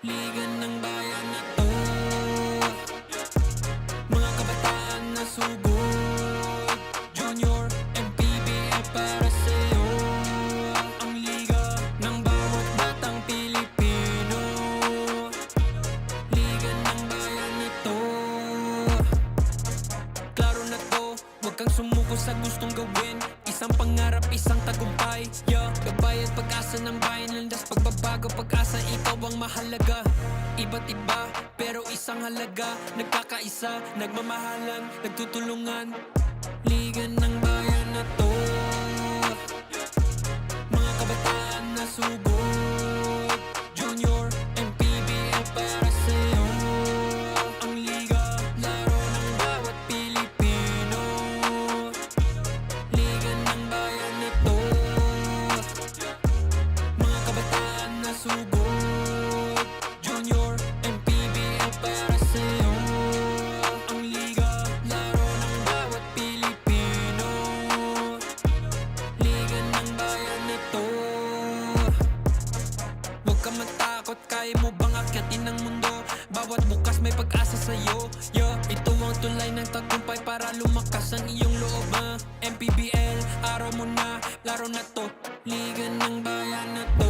Liga ng bayan na to, mga kabataan na sugod. Junior, MPBL para sa'yo. Ang liga ng bawat batang Pilipino. Liga ng bayan na to, klaro na to, huwag kang sumuko sa gustong gawin. Isang pangarap, isang tagumpay, yeah. Gabay at pag-asa ng bayan, landas pagbabago, pag-asa, ikaw ang mahalaga. Iba't iba, pero isang halaga. Nagkakaisa, nagmamahalan, nagtutulungan. Liga ng bayan na to, mga kabataan na sugod. Junior, MPBL para sa'yo. Ang liga, laro ng bawat Pilipino. Liga ng bayan na to, mga kabataan na sugod. Junior, MPBL para sa'yo. Ang liga, laro ng bawat Pilipino. Liga ng bayan na to, huwag ka matakot, kaya mo bang akyatin ang mundo? Bawat bukas may pag-asa sa'yo, yeah. Ito ang tulay ng tagumpay para lumakas ang iyong loob, MPBL, araw mo na, laro na to. Liga ng bayan na to,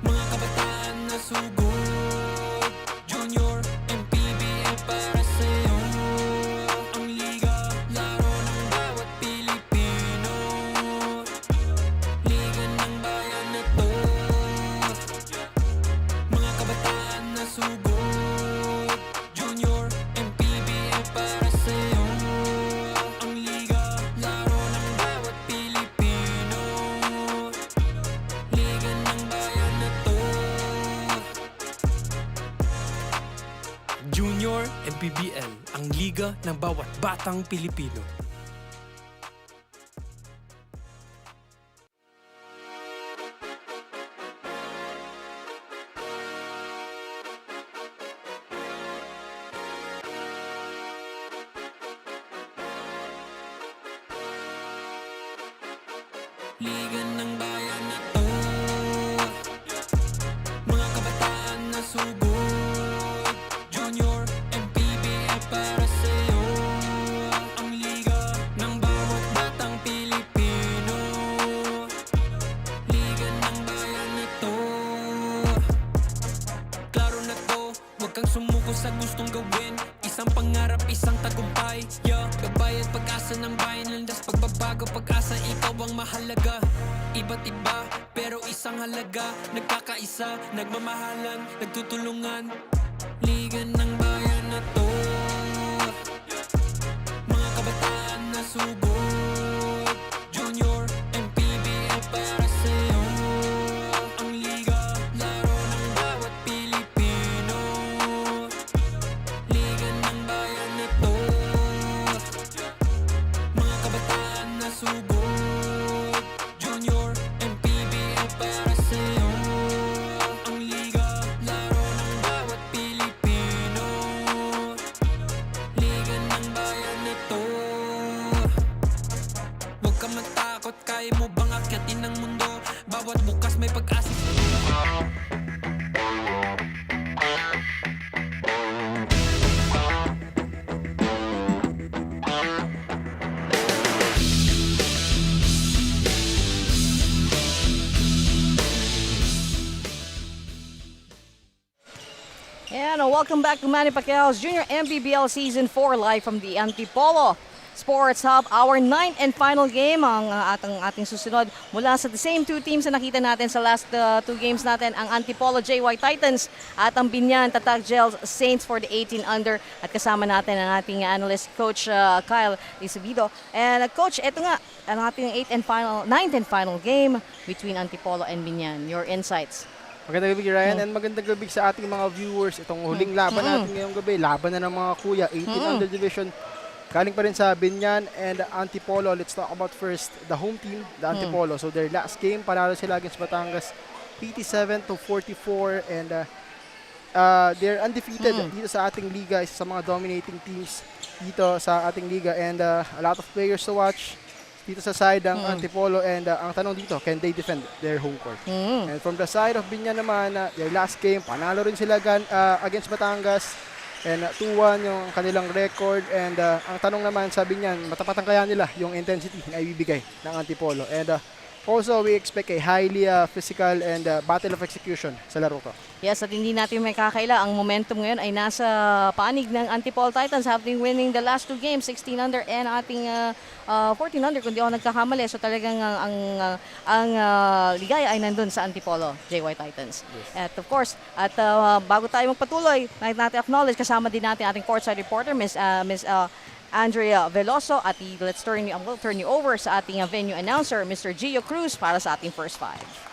mga kabataan na sugod. Junior, MPBL para sa'yo. Ang liga, laro ng bawat Pilipino. Liga ng bayan na to, mga kabataan na sugod. Junior, MPBL para sa'yo. Ang liga, laro ng bawat Pilipino. Liga ng bayan na to, Junior, MPBL, ang liga ng bawat batang Pilipino. Liga ng bayan na to, mga kabataan na sugod. Junior, MPBL para sa'yo. Ang liga ng bawat batang Pilipino. Liga ng bayan na to, klaro na to, huwag kang sumuko sa gustong gawin. Isang pangarap, isang tagumpay, yeah. Gabay at pag-asa ng bayan, landas pagbabago, pag-asa, ikaw ang mahalaga. Iba't iba, pero isang halaga. Nagkakaisa, nagmamahalan, nagtutulungan. Liga ng bayan na to, mga kabataan na sugod. Junior, MPBL para sa'yo. Ang liga, laro ng bawat Pilipino. Liga ng bayan na to, mga kabataan na sugod. Junior, MPBL para sa'yo. Ang liga, laro ng bawat Pilipino. Liga ng bayan na to, huwag ka matakot, kaya mo bang akyatin ang mundo? Bawat bukas may pag-asa. And welcome back to Manny Pacquiao's Junior MPBL Season 4 live from the Antipolo Sports Hub. Our 9th and final game ang ating susunod mula sa the same two teams na nakita natin sa last two games natin, ang Antipolo JY Titans at ang BIÑAN TATAK Gels Saints for the 18 under. At kasama natin ang ating analyst coach Kyle Isabido. And coach, ito nga ang ating 9th and final game between Antipolo and BIÑAN. Your insights? Magandang gabi Ryan and magandang gabi sa ating mga viewers. Itong huling laban natin ngayong gabi, laban na ng mga kuya, 18 under division. Galing pa rin sa BIÑAN and Antipolo. Let's talk about first the home team, the Antipolo. So their last game, panalo sila against Batangas 87-44 and they're undefeated dito sa ating liga, isa sa mga dominating teams dito sa ating liga and a lot of players to watch. dito sa side ng Antipolo, and ang tanong dito, can they defend their home court? And from the side of Binyan naman, their last game, panalo rin sila against Batangas, and 2-1 yung kanilang record, and ang tanong naman sa Binyan, matapatan kaya nila yung intensity na ibibigay ng Antipolo, and also we expect a highly physical and battle of execution sa laro to. Yes, at hindi natin may kakaila. Ang momentum ngayon ay nasa panig ng Antipolo Titans, having winning the last 2 games, 16 under and ating 14 under kung di ako nagkakamali. So talagang ang ligaya ay nandun sa Antipolo JY Titans. Yes. At of course, bago tayo magpatuloy, natin acknowledge, kasama din natin ating courtside reporter, Miss Andrea Veloso, at we'll turn you over sa ating venue announcer, Mr. Gio Cruz, para sa ating first 5.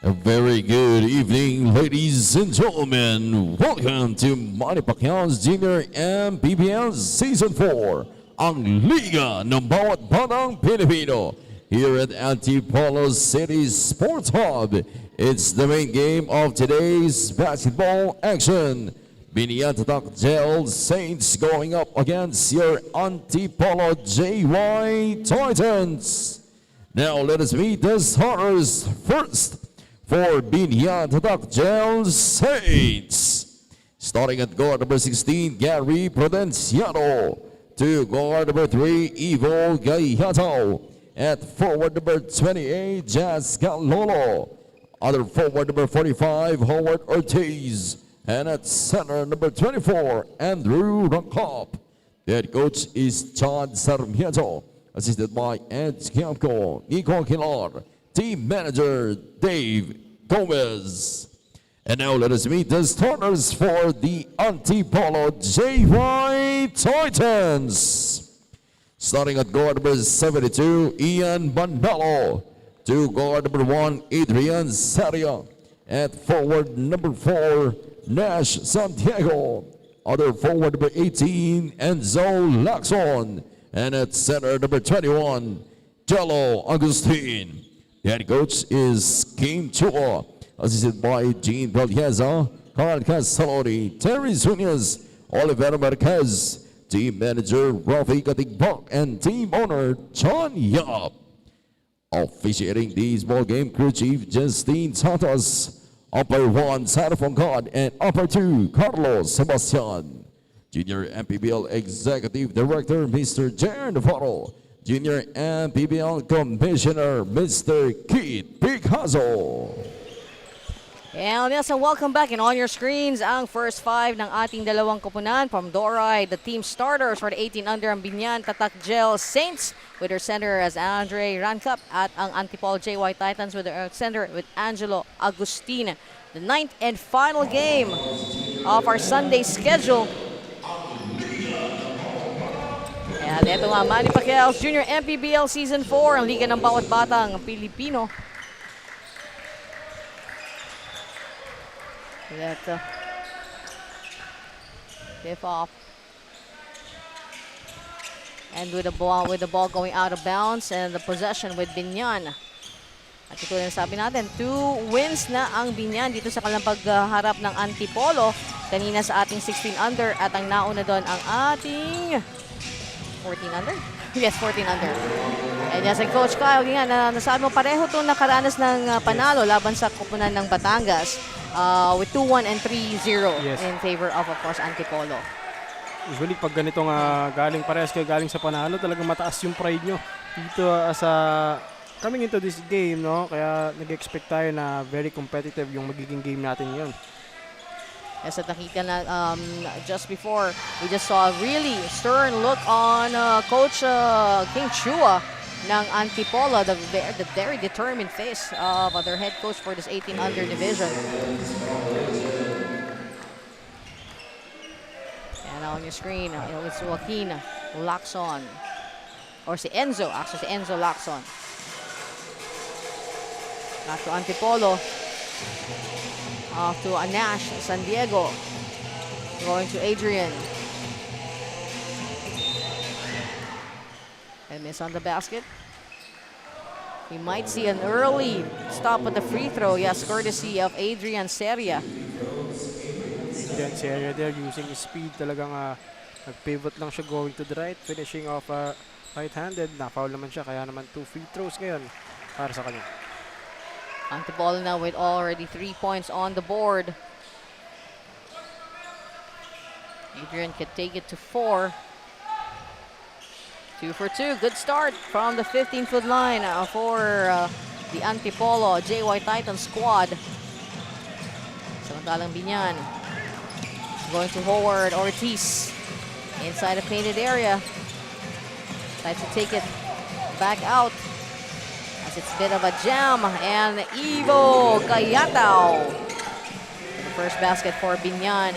A very good evening, ladies and gentlemen. Welcome to Manny Pacquiao's Junior MPBL Season 4, ang Liga ng Bawat Batang Pilipino. Here at Antipolo City Sports Hub, it's the main game of today's basketball action. BIÑAN TATAK Gel Saints going up against your Antipolo JY Titans. Now let us meet the starters first. For BIÑAN TATAK Gel Saints. Starting at guard number 16, Gary Prudenciano. To guard number 3, Ivo Gayato. At forward number 28, Jazz Galolo. Other forward number 45, Howard Ortiz. And at center number 24, Andrew Rancop. The head coach is John Sarmiento. Assisted by Ed Kiamco, Nico Kilar. Team Manager Dave Gomez. And now let us meet the starters for the Antipolo JY Titans. Starting at guard number 72, Ian Bandalo. To guard number 1, Adrian Saria. At forward number 4, Nash Santiago. Other forward number 18, Enzo Lacson. And at center number 21, Jello Agustin. The head coach is Kim Chua, assisted by Gene Valdeza, Carl Casalori, Terry Zunias, Oliver Marquez, team manager Rafi Katigbak, and team owner John Yap. Officiating this ball game, crew chief Justine Santos, upper 1 Sarafon God, and upper 2 Carlos Sebastian. Junior MPBL Executive Director Mr. Jaron Navarro. Junior MPBL Commissioner Mr. Keith Picasso. And yes, and welcome back. And on your screens, ang first 5 ng ating dalawang koponan from Doray, the team starters for the 18 under ang BIÑAN TATAK Gel Saints with their center as Andre Rancap, at ang Antipolo JY Titans with their center with Angelo Agustin. The 9th and final game of our Sunday schedule. And ito nga, Manny Pacquiao's Junior MPBL Season 4, ang liga ng bawat batang Pilipino. That tip off. And with the ball going out of bounds, and the possession with BIÑAN. At ito yung sabi natin, 2 wins na ang BIÑAN dito sa kanilang pagharap ng Antipolo. Kanina sa ating 16 under, at ang nauna doon ang ating 14 under? Yes, 14 under. And yes, and Coach Kyle, nga, nasabi mo pareho itong nakaranas ng panalo laban sa koponan ng Batangas with 2-1 and 3-0 in favor of course, Antipolo. Usually, pag ganitong galing parehas kayo galing sa panalo, talagang mataas yung pride nyo dito sa coming into this game, no? Kaya nag-expect tayo na very competitive yung magiging game natin ngayon. Yes, at nakita na just before, we just saw a really stern look on Coach King Chua ng Antipolo, the very determined face of their head coach for this 18 under division. And on your screen, it's Joaquin Lacson, or si Enzo, actually si Enzo Lacson. Back to Antipolo. Off to Nash San Diego. Going to Adrian. And miss on the basket. We might see an early stop at the free throw. Yes, courtesy of Adrian Seria. Adrian Seria there using his speed. Talagang nag-pivot lang siya going to the right. Finishing off right-handed. Na-foul naman siya. Kaya naman 2 free throws ngayon para sa kanya. Antipolo now with already 3 points on the board. Adrian could take it to 4. 2 for 2. Good start from the 15-foot line for the Antipolo JY Titans squad. Samantalang Biñan going to Howard Ortiz inside the painted area. Tries to take it back out as it's a bit of a jam, and Ivo Gayatao the first basket for Biñan.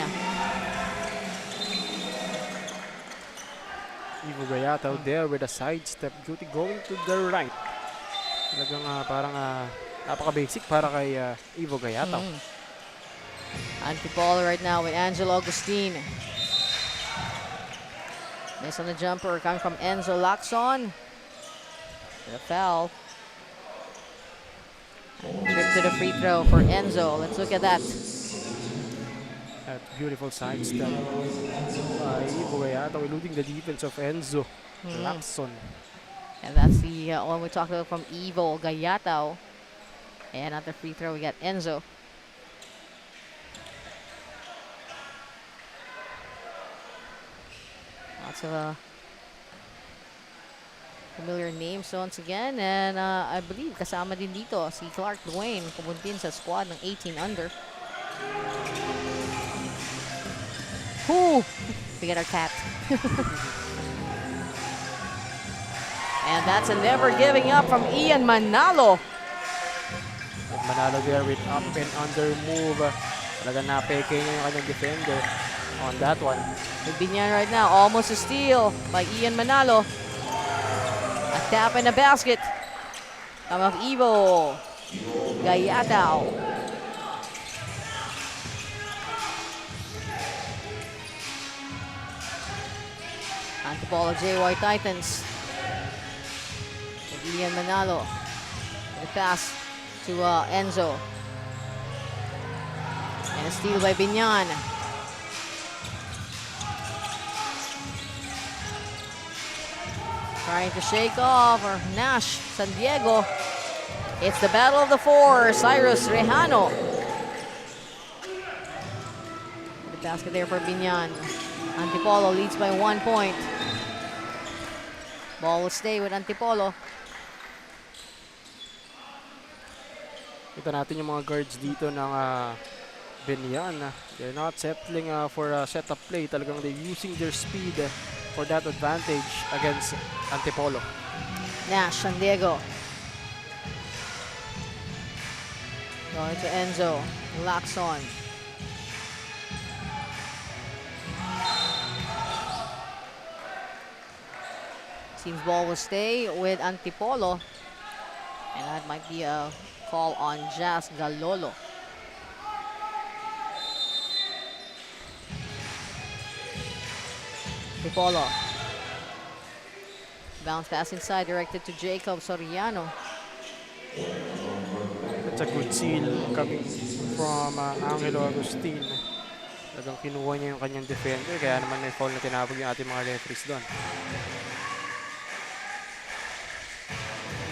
Ivo Gayatao there with a sidestep duty going to the right. Talagang parang napaka-basic para kay Ivo Gayatao. Antipolo right now with Angelo Agustin. Miss on the jumper coming from Enzo Lacson. The foul. Trip to the free throw for Enzo. Let's look at that. That beautiful sidestep by Ivo Gayatao, eluding the defense of Enzo Lacson. And that's the one we talked about from Ivo Gayatao. And at the free throw, we got Enzo. Lots of familiar names once again. And I believe kasama din dito si Clark Duane, pumuntin sa squad ng 18 under. Whoo! We got our cat. And that's a never giving up from Ian Manalo. Manalo there with up and under move. Talagang napeke niya yung kanyang defender on that one. With Biñan right now, almost a steal by Ian Manalo. A tap in the basket. Come of Ivo Gayatao. Antipolo JY Titans. With Ian Manalo. The pass to Enzo. And a steal by Biñan. Trying to shake off or Nash San Diego. It's the battle of the four. Cyrus Rejano. The basket there for Biñan. Antipolo leads by 1 point. Ball will stay with Antipolo. Kita natin yung mga guards dito ng Biñan. They're not settling for a setup play. Talagang they're using their speed for that advantage against Antipolo. Nash, San Diego. Going to Enzo. Lacson. Seems ball will stay with Antipolo. And that might be a call on Jazz Galolo. Antipolo. Bounce pass inside, directed to Jacob Soriano. It's a good seal coming from Angelo Agustin. Talagang kinuha niya yung kanyang defender. Kaya naman may foul na tinapag yung ating mga referees doon.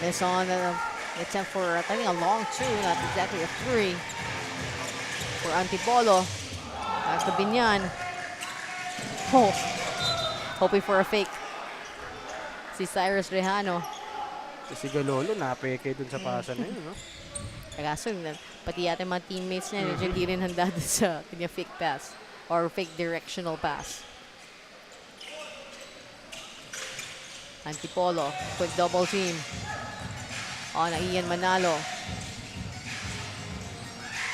Miss on the attempt for, I think, a long two, not exactly a three. For Antipolo. Back to Biñan. Oh. Hoping for a fake. Si Cyrus Rejano. Si Galolo, napeke dun sa pasa na yun, no? Kaso, pati yata mga teammates niya, medyo hindi rin handa dun sa kanya fake pass. Or fake directional pass. Antipolo, quick double team. On Ian Manalo.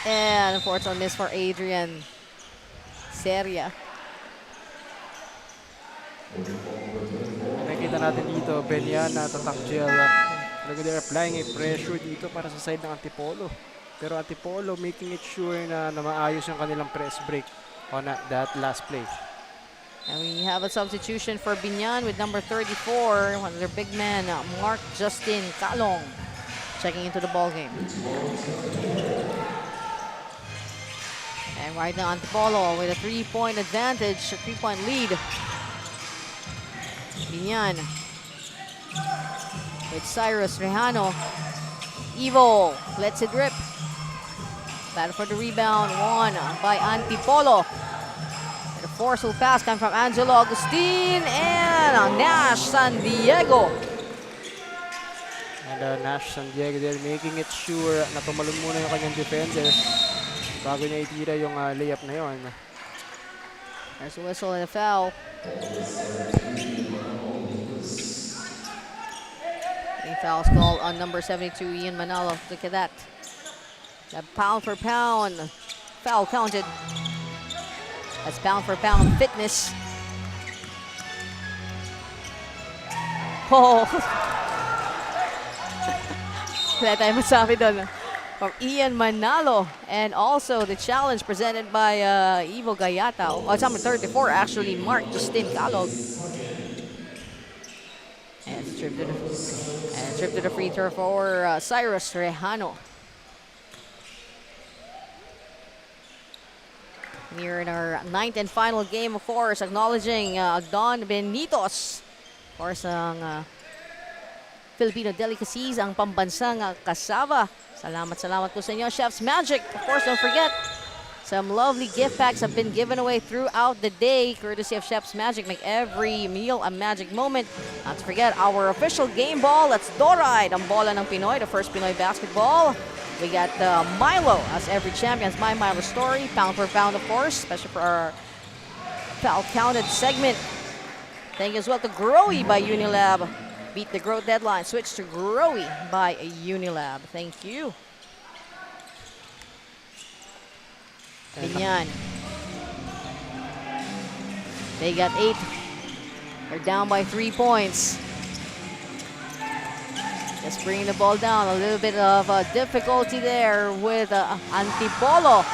And unfortunate miss for Adrian Seria. Nakikita natin dito, Biñan tatak gel. They're applying a pressure dito para sa side ng Antipolo. Pero Antipolo making it sure na maayos yung kanilang press break on that last play. And we have a substitution for Biñan with number 34, one of their big men, Mark Justin Calong. checking into the ball game. And right now, Antipolo with a 3-point advantage, a 3-point lead. BIÑAN with Cyrus Rejano. Evo lets it rip. Battle for the rebound, won by Antipolo. And a forceful pass coming from Angelo Agustin and Nash San Diego. And Nash San Diego there making it sure na tumalon muna yung kanyang defender bago niya itira yung layup na yon. There's a whistle and a foul. A foul called on number 72, Ian Manalo. Look at that. That pound for pound foul counted. That's pound for pound fitness. Oh. Wala tayong masabi doon. From Ian Manalo. And also the challenge presented by Ivo Gayata. Oh, it's number 34 actually, Mark Justin Calog. And trip to the free throw for Cyrus Rejano. Here in our 9th and final game, of course, acknowledging Don Benitos. Of course, ang Filipino delicacies, ang pambansang cassava. Salamat po sa inyo, Chef's Magic. Of course, don't forget, some lovely gift packs have been given away throughout the day, courtesy of Chef's Magic. Make every meal a magic moment. Not to forget, our official game ball, that's Doride, ang bola ng Pinoy, the first Pinoy basketball. We got Milo, as every champion's My Milo story. Pound for pound, of course, especially for our foul counted segment. Thank you as well to Growy by Unilab. Beat the growth deadline. Switch to Growy by Unilab. Thank you. BIñAN. They got 8. They're down by 3 points. Just bringing the ball down. A little bit of difficulty there with Antipolo.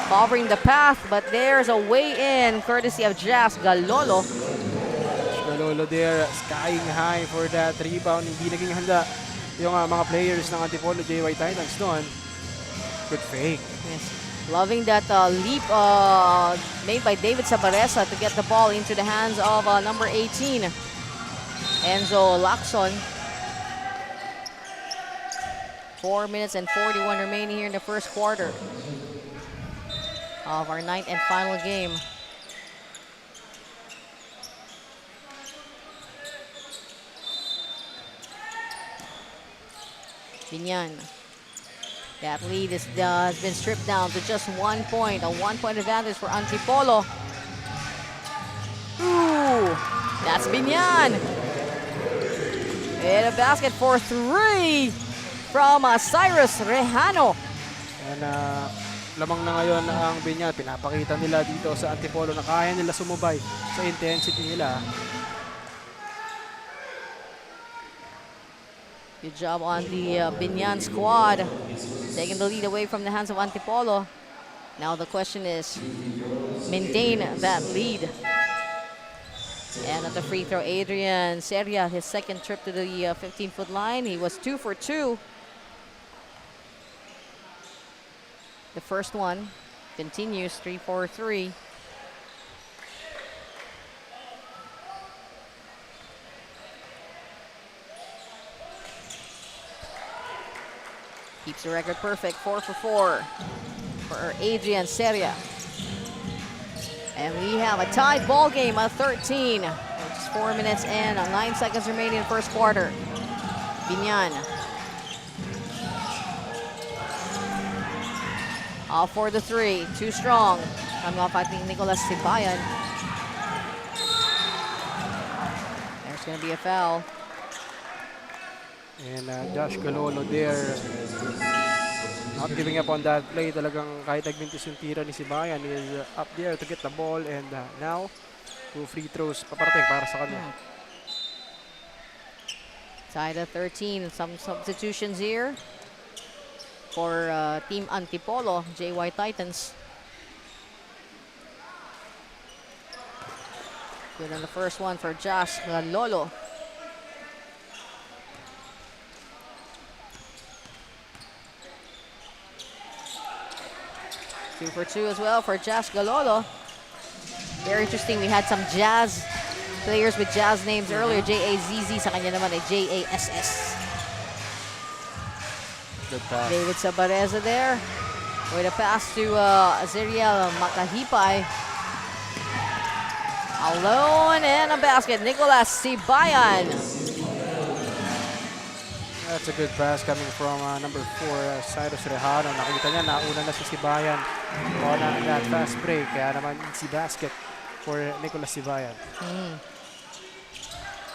Covering the path, but there's a way in courtesy of Jas Galolo. Galolo there skying high for that rebound. Hindi naging handa yung mga players ng Antipolo JY Titans doon. Good fake. Yes. Loving that leap made by David Sabaresa to get the ball into the hands of number 18, Enzo Lacson. 4 minutes and 41 remaining here in the first quarter of our 9th and final game. BIñAN. That lead has been stripped down to just 1 point. A 1-point advantage for Antipolo. Ooh, that's BIñAN. And a basket for 3 from Cyrus Rejano. And lamang na ngayon ang BIñAN. Pinapakita nila dito sa Antipolo na kaya nila sumubay sa intensity nila. Good job on the BIñAN squad. Taking the lead away from the hands of Antipolo. Now the question is, maintain that lead. And at the free throw, Adrian Seria, his second trip to the 15-foot line. He was 2 for 2. The first one continues 3 for 3. Keeps the record perfect, 4 for 4 for Adrian Seria. And we have a tied ball game at 13. Just 4 minutes and 9 seconds remaining in the first quarter. BIñAN. Off for the 3, too strong. Coming off, I think, Nicolas Sibayan. There's going to be a foul. And Josh Galolo there, not giving up on that play. Talagang kahit nagmintis yung tira ni Sibayan, is up there to get the ball. And now, 2 free throws paparating para sa kanya. Tied at 13. Some substitutions here for Team Antipolo, JY Titans. Good on the first one for Josh Galolo. 2 for 2 as well for Jazz Galolo. Very interesting. We had some Jazz players with Jazz names earlier. J-A-Z-Z. Sa kanya naman ay J-A-S-S. Good pass. David Sabareza there. With a pass to Azriel Makahipay. Alone and a basket. Nicolas Sibayan. That's a good pass coming from number 4, Cyrus Rejano. Nakita niya, nauna na si Sibayan on that fast break. Kaya naman easy basket for Nicolas Sibayan.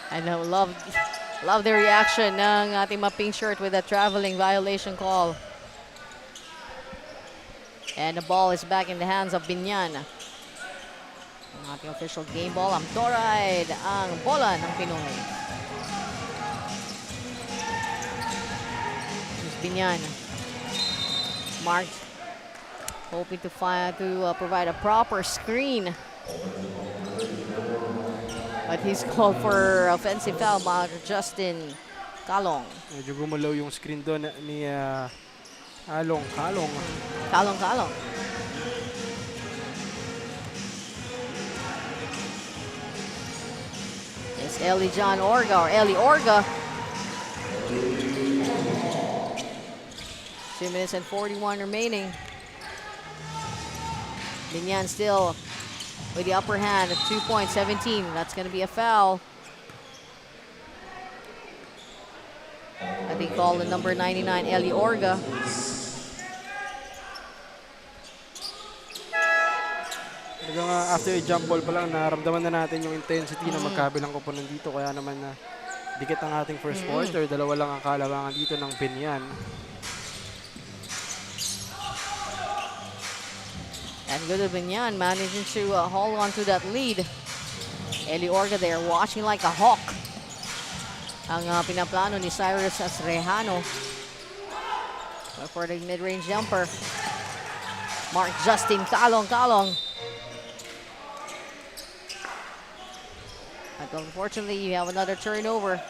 I know, love the reaction ng ating mga pink shirt with a traveling violation call. And the ball is back in the hands of BIÑAN. Ang ating official game ball, ang Toride, ang bola ng Pinoy. BIÑAN. Mark hoping to provide a proper screen. But he's called for offensive foul by Justin Kalong. Medyo gumalaw yung screen doon ni Kalong. Kalong. It's Eli John Orga or Eli Orga. 2 minutes and 41 remaining. BIÑAN still with the upper hand at 2.17. That's going to be a foul. I think call the number 99, Eli Orga. Talagang after a jump ball pa lang, naramdaman na natin yung intensity ng magkabilang koponan dito. Kaya naman dikit ang ating first quarter. Dalawa lang ang kalabangan dito ng BIÑAN. And good at BIÑAN managing to hold on to that lead. Eli Orga there watching like a hawk. Ang pinaplano ni Cyrus Rejano for the mid-range jumper. Mark Justin Kalong. But unfortunately, you have another turnover.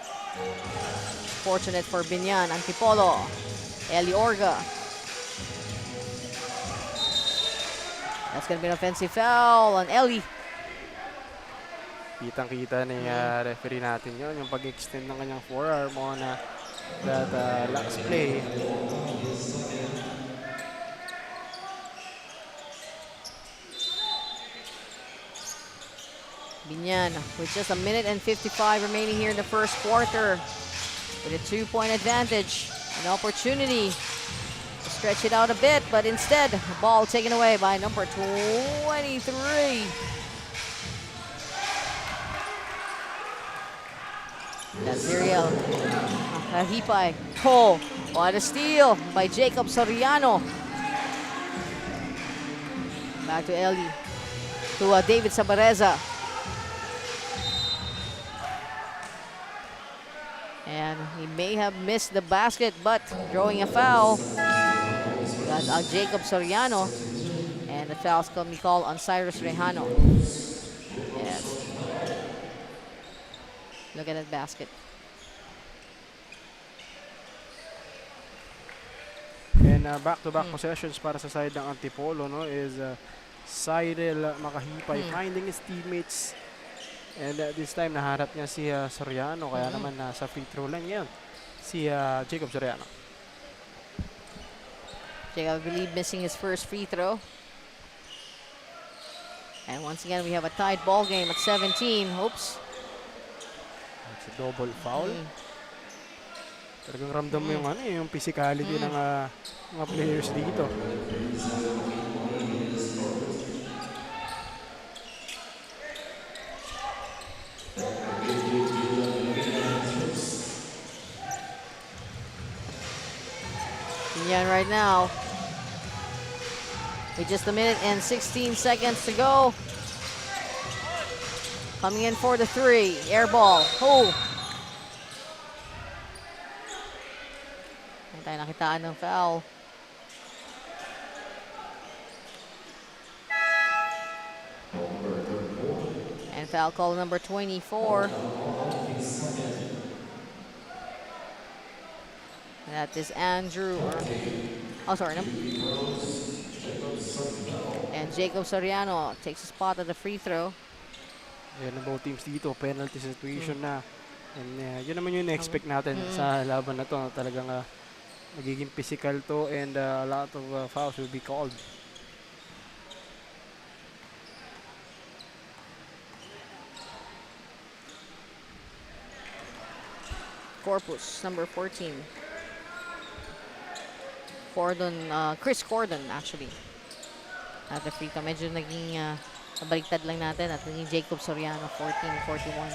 Fortunate for BIÑAN. Antipolo. Eli Orga. That's going to be an offensive foul on Eli. Kitang-kita ni referee natin yon, yung pag-extend ng kanyang forearm on that last play. BIÑAN with just a minute and 55 remaining here in the first quarter. With a 2-point advantage. An opportunity to stretch it out a bit, but instead, the ball taken away by number 23. That's Azriel Makahipay. Oh, what a steal by Jacob Soriano. Back to Eli. To David Sabareza. And he may have missed the basket, but drawing a foul. Got Jacob Soriano. And the foul's going to be called on Cyrus Rejano. Yes. Look at that basket. And back-to-back possessions para sa side ng Antipolo, no, is Cyril Makahipay finding his teammates. And this time, naharap niya si Soriano. Kaya naman sa free throw line yan si Jacob Soriano. Jacob, I believe, missing his first free throw. And once again, we have a tied ball game at 17. Oops. It's a double foul. Talagang ramdam mo yung physicality ng mga players dito. BIÑAN right now with just a minute and 16 seconds to go. Coming in for the three. Air ball. Oh! Hindi tayo nakitaan ng foul. And foul call number 24. That is Andrew. Oh, sorry. And Jacob Soriano takes a spot at the free throw. Ayan ang both teams dito, penalty situation na. And yun naman yung expect natin sa laban na to. Talagang magiging physical to and a lot of fouls will be called. Corpus, number 14. Chris Cordon actually. At the free throw, medyo naging nabaliktad lang natin at naging Jacob Soriano, 14-41.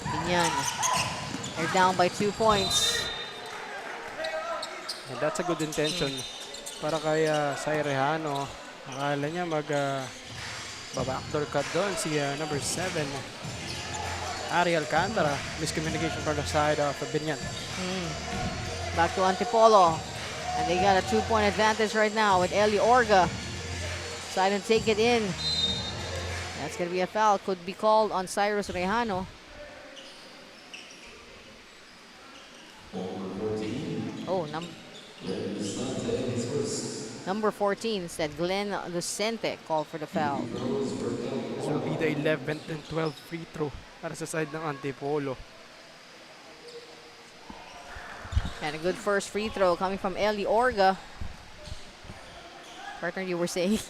Binyan. They're down by 2 points. And that's a good intention para kay Sairejano. Akala niya backdoor cut doon si number 7. Ari Alcantara. Miscommunication from the side of Binyan. Back to Antipolo. And they got a 2-point advantage right now with Eli Orga. Trying to take it in. That's going to be a foul. Could be called on Cyrus Rejano. Oh, number 14 said Glenn Lucente called for the foul. This will be the 11th and 12th free throw para sa side ng Antipolo. And a good first free throw coming from Eli Orga. Partner, you were saying?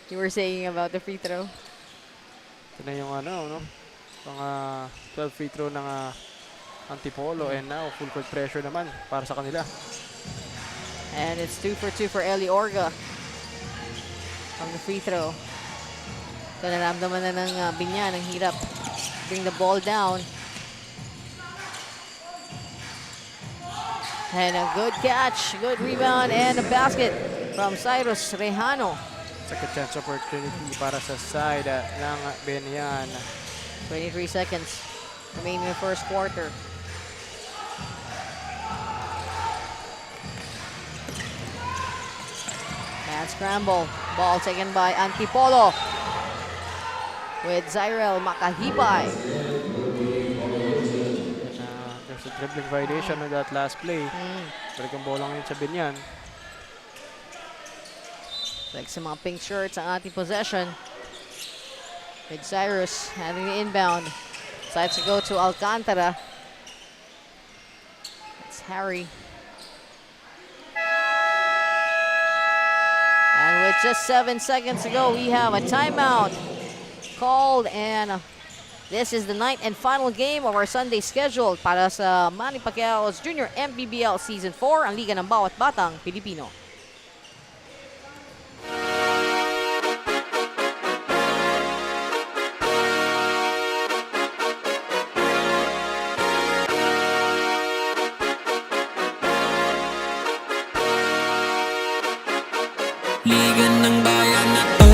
You were saying about the free throw? Ito na yung mga 12 free throw ng Antipolo and now full court pressure naman para sa kanila. And it's 2 for 2 for Eli Orga from the free throw. So naramdaman na ng Binyan ang hirap bring the ball down. And a good catch, good rebound, and a basket from Cyrus Rejano. Second chance opportunity para sa side ng Binyan. 23 seconds remaining in the first quarter. And scramble. Ball taken by Antipolo with Zyrel Makahibay. There's a dribbling violation on that last play. Talagang bola ngayon sa Binyan. Like some mga pink shirts ang ating possession. With Cyrus having the inbound. Decides to go to Alcantara. It's Harry. And with just 7 seconds to go, we have a timeout called, and this is the ninth and final game of our Sunday schedule para sa Manny Pacquiao's Junior MPBL Season 4, ang liga ng bawat batang Pilipino. Liga ng bayan na to,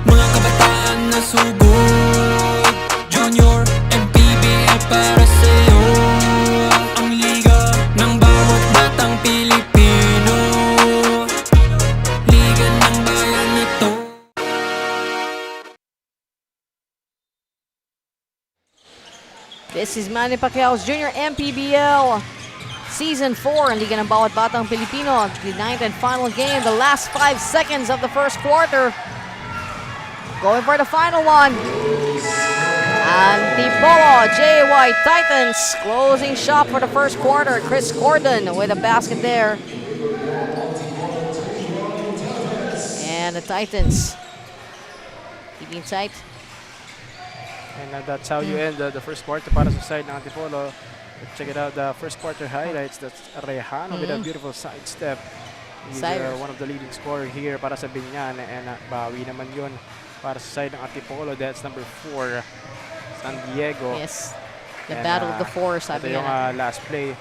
mga kabataan na sugod. Junior MPBL para sa'yo, ang liga ng bawat batang Pilipino. Liga ng bayan na to. This is Manny Pacquiao's Junior MPBL Season 4 ang liga ng bawat batang Pilipino. The ninth and final game, the last 5 seconds of the first quarter. Going for the final one. Antipolo, JY Titans, closing shot for the first quarter. Chris Cordon with a basket there. And the Titans keeping tight. And that's how you end the first quarter para sa side ng Antipolo. Check it out, the first quarter highlights. That's Rejano with a beautiful sidestep. He's one of the leading scorers here para sa Binyan. And bawi naman yun para sa side ng Antipolo. That's number 4, San Diego. Yes, the battle of the four, sabi ito yung nga. last play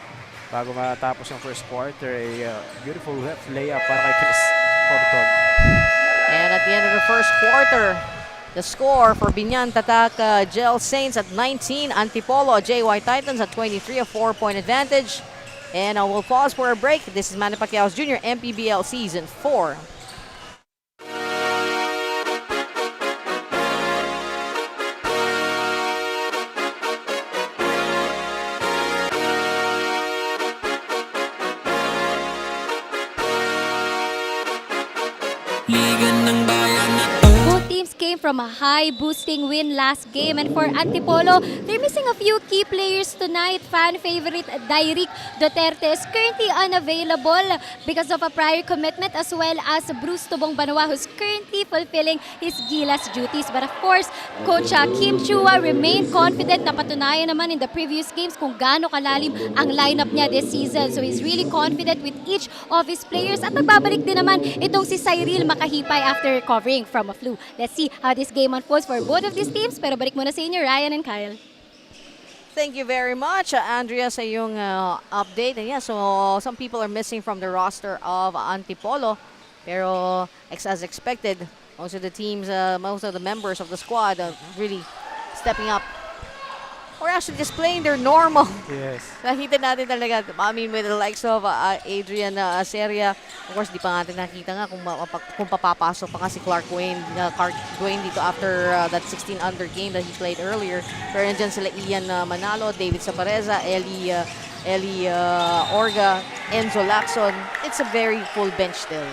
bago matapos yung first quarter. A beautiful left layup para kay Chris Cordon. And at the end of the first quarter, the score for BIÑAN TATAK Gel Saints at 19, Antipolo JY Titans at 23, a 4-point advantage. And we'll pause for a break. This is Manny Pacquiao's Junior MPBL Season 4. Liga ng bayan na to. Both teams came from a high-boosting win last game, and for Antipolo, they're missing a few key players tonight. Fan favorite Dairik Duterte is currently unavailable because of a prior commitment, as well as Bruce Tubong Banwa, who's currently fulfilling his Gilas duties. But of course, Coach Kim Chua remained confident na patunayan naman in the previous games kung gaano kalalim ang lineup niya this season. So he's really confident with each of his players. At nagbabalik din naman itong si Cyril Makahipay after recovering from a flu. Let's see how this game unfolds for both of these teams. Pero balik muna sa inyo, Ryan and Kyle. Thank you very much, Andrea, sa iyong update. And yeah, so some people are missing from the roster of Antipolo. Pero as expected, most of the teams, most of the members of the squad are really stepping up. Or actually displaying their normal. Yes. Nakita natin talaga, I mean, with the likes of Adrian Seria. Of course, di pa natin nakita nga kung papapasok pa nga si Clark Dwayne dito after that 16-under game that he played earlier. Pero nandiyan sila Ian Manalo, David Sabareza, Eli Orga, Enzo Lacson. It's a very full bench still.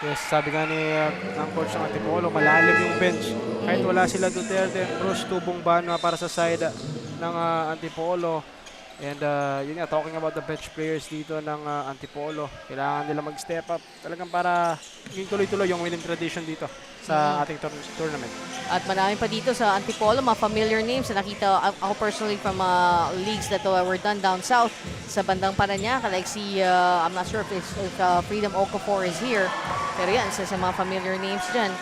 Yes, sabi nga ng coach ng Antipolo, malalim yung bench. Kahit wala sila Duterte, Bruce Tubong Banwa para sa side ng Antipolo. And yun nga, talking about the bench players dito ng Antipolo, kailangan nila mag-step up talagang para yung tuloy-tuloy yung winning tradition dito sa ating tournament. At marami pa dito sa Antipolo, mga familiar names na nakita ako personally from leagues that were done down south sa bandang Parañaque, like si, I'm not sure if Freedom Okafor is here, pero yan, isa sa mga familiar names dyan.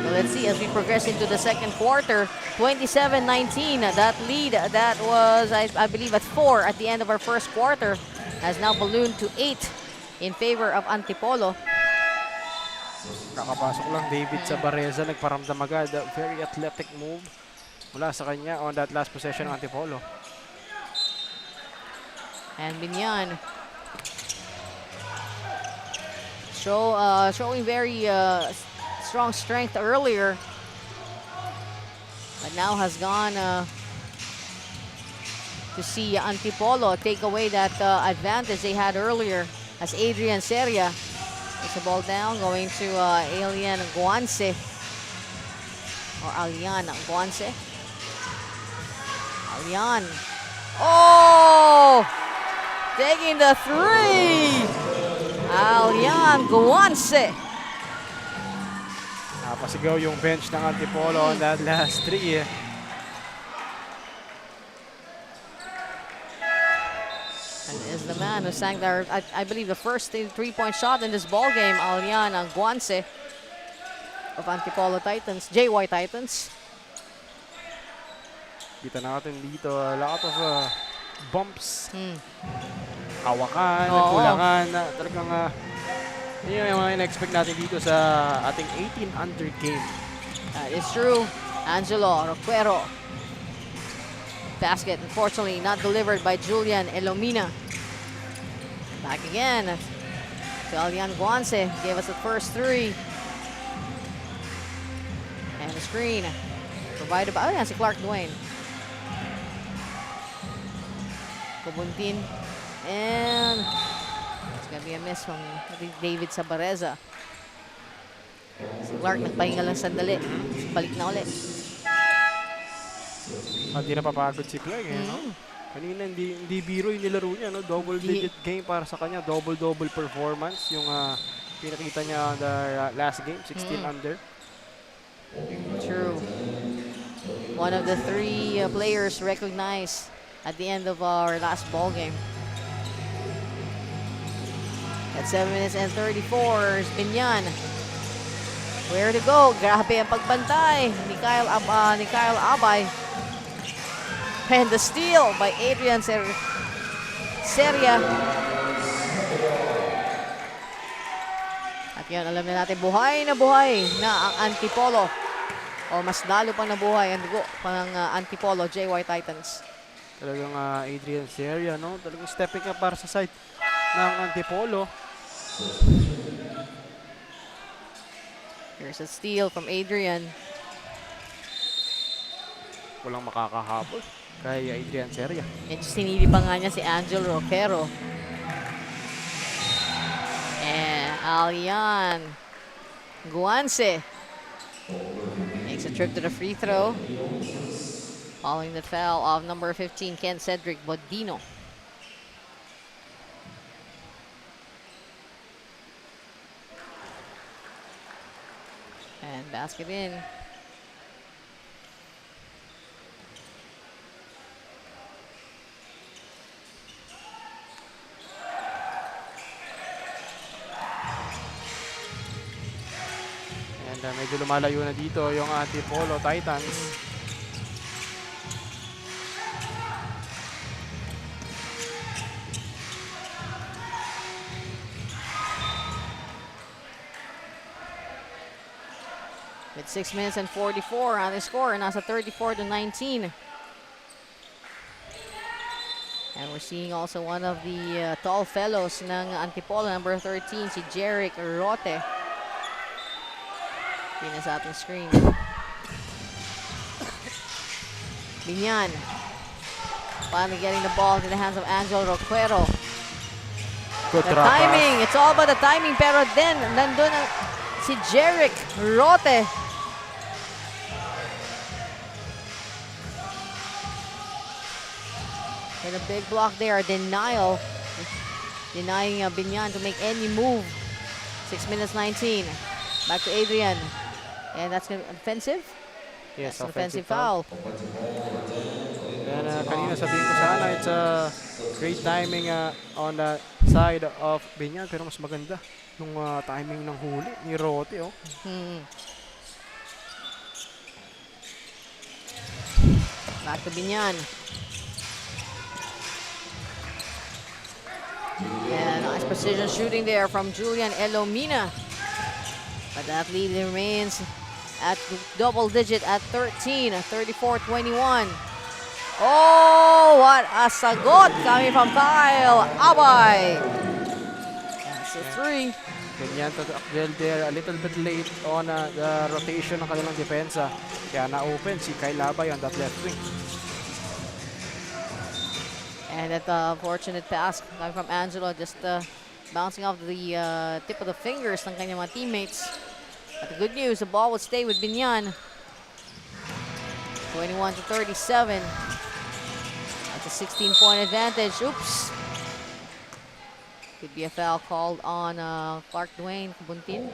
So let's see as we progress into the second quarter. 27-19, that lead that was, I believe, at 4 at the end of our first quarter has now ballooned to 8 in favor of Antipolo. Kakapasok lang, David Sabareza nagparamdam agad. Very athletic move mula sa kanya on that last possession ng Antipolo. And BIÑAN showing very strong strength earlier, but now has gone to see Antipolo take away that advantage they had earlier as Adrian Seria takes the ball down, going to Alian Guanse. Alian. Oh! Taking the 3! Alian Guanse. Napasigaw yung bench ng Antipolo on that last 3. And is the man who sang there, I believe, the first three-point shot in this ball game, Alian Guanse of Antipolo Titans, JY Titans. Kita natin dito, a lot of bumps. Hawakan, kulangan, talagang yun yung mga in-expect natin dito sa ating 18-under game. That is true. Angelo Roquero. Basket, unfortunately, not delivered by Julian Elomina. Back again to Alian Guanse. Gave us the first 3. And the screen provided by, si Clark Dwayne. Kubuntin. And it's gonna be a miss from David Sabareza. Si Clark nagpahinga lang sandali. Balik na ulit. Hindi na papagod si Clark. No? Kanina hindi biro yung nilaro niya. No? Double-digit game para sa kanya. Double-double performance. Yung pinakita niya on the last game. 16 under. True. One of the 3 players recognized at the end of our last ball game. At 7 minutes and 34 is BIÑAN. Where to go? Grabe ang pagbantay ni Kyle Abay. And the steal by Adrian Seria. At yun, alam na natin, buhay na ang Antipolo. O mas lalo pang nabuhay ang dugo pang Antipolo, JY Titans. Talagang Adrian Seria, no? Talagang stepping up para sa side ng Antipolo. Here's a steal from Adrian. Walang makakahabol kay Adrian Seria. Medyo sinili pa nga niya si Angel Roquero. And Alian Guanse makes a trip to the free throw. Following the foul of number 15, Ken Cedric Bodino. And basket in. And medyo lumalayo na dito yung Antipolo Titans. With 6 minutes and 44 on the score, nasa 34-19. And we're seeing also one of the tall fellows ng Antipolo, number 13, si Jeric Rote. Pina sa ating screen. Binyan. Finally getting the ball into the hands of Angel Roquero. Good The timing, it's all about the timing, pero then, nandun ang si Jeric Rote. And a big block there, denial. Denying Binyan to make any move. 6 minutes 19. Back to Adrian. And that's gonna be offensive? Yes, That's an offensive foul. And kanina sabihin ko sana, it's a great timing on the side of Binyan, pero mas maganda yung timing ng huli ni Rote. Oh. Back to Binyan. And nice precision shooting there from Julian Elomina. But that lead remains at double digit at 13, 34-21. Oh, what a sagot coming from Kyle Abay. That's a three. Binyan Tatak there, a little bit late on the rotation ng kanilang depensa. Kaya na-open si Kyle Abay on that left wing. And that fortunate pass coming from Angelo, just bouncing off the tip of the fingers ng kanyang mga teammates. But the good news, the ball would stay with Binyan. 21-37. That's a 16-point advantage. Oops. Could be a foul called on Clark Dwayne Buntin.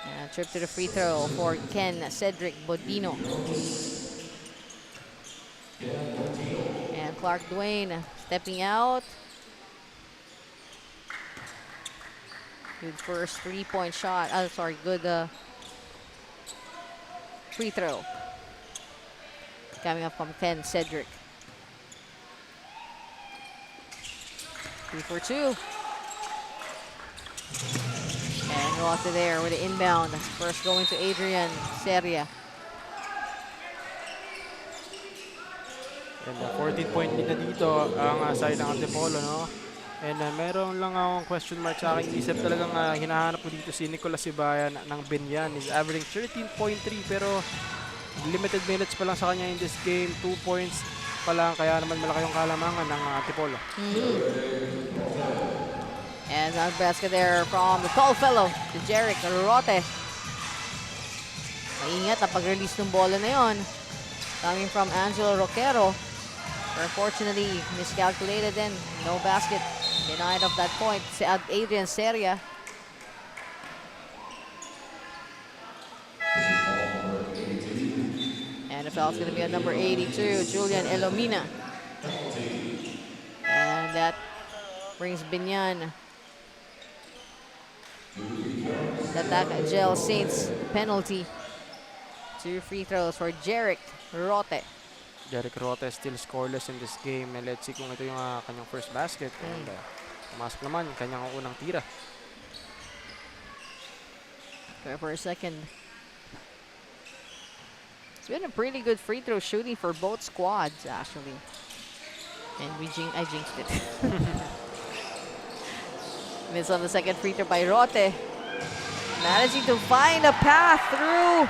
And a trip to the free throw for Ken Cedric Bodino. And Clark Dwayne stepping out. Good first three-point shot. Good free throw. Coming up from Ken Cedric. 3 for 2. And Rote there with the inbound. First going to Adrian Seria. And 14-point lead na dito ang side ng Antipolo, no? And meron lang akong question mark sa aking isip. Talagang hinahanap ko dito si Nicolas Sibayan ng Binyan. He's averaging 13.3 pero limited minutes pa lang sa kanya in this game. 2 points pa lang, kaya naman malaki yung kalamangan ng Antipolo. And that basket there from the tall fellow, the Jeric Rote. Maingat na pag-release ng bola na yon. Coming from Angelo Roquero. Unfortunately, miscalculated and no basket. Denied of that point. Si Adrian Seria. And the foul's going to be on number 82, Julian Elomina. And that brings Binyan. Attack Gel Saints penalty. 2 free throws for Jeric Rote. Jeric Rote still scoreless in this game. And let's see kung ito yung kanyang first basket. And pumasok naman kanyang unang tira. Okay, for a second. It's been a pretty good free throw shooting for both squads, actually. And I jinxed it. Miss on the second free throw by Rote. Managing to find a path through.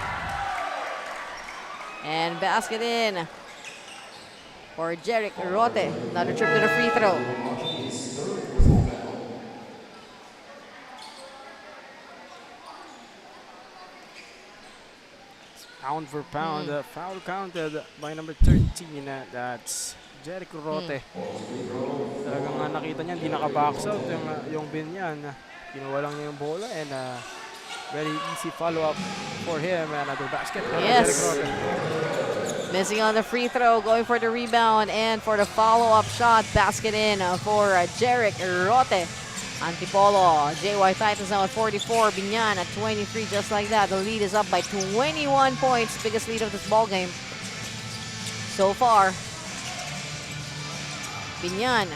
And basket in for Jeric Rote. Another trip to the free throw. pound for pound. Foul counted by number 13. That's Jericho Rote. Talagang nakita niya, hindi naka-box out yung Binyan. Kinuha lang niya yung bola and very easy follow-up for him. Another basket. Yes. Jericho Rote. Missing on the free throw, going for the rebound and for the follow-up shot. Basket in for Jerick Rote. Antipolo, JY Titans now at 44, Binyan at 23, just like that. The lead is up by 21 points, biggest lead of this ball game so far. Binyan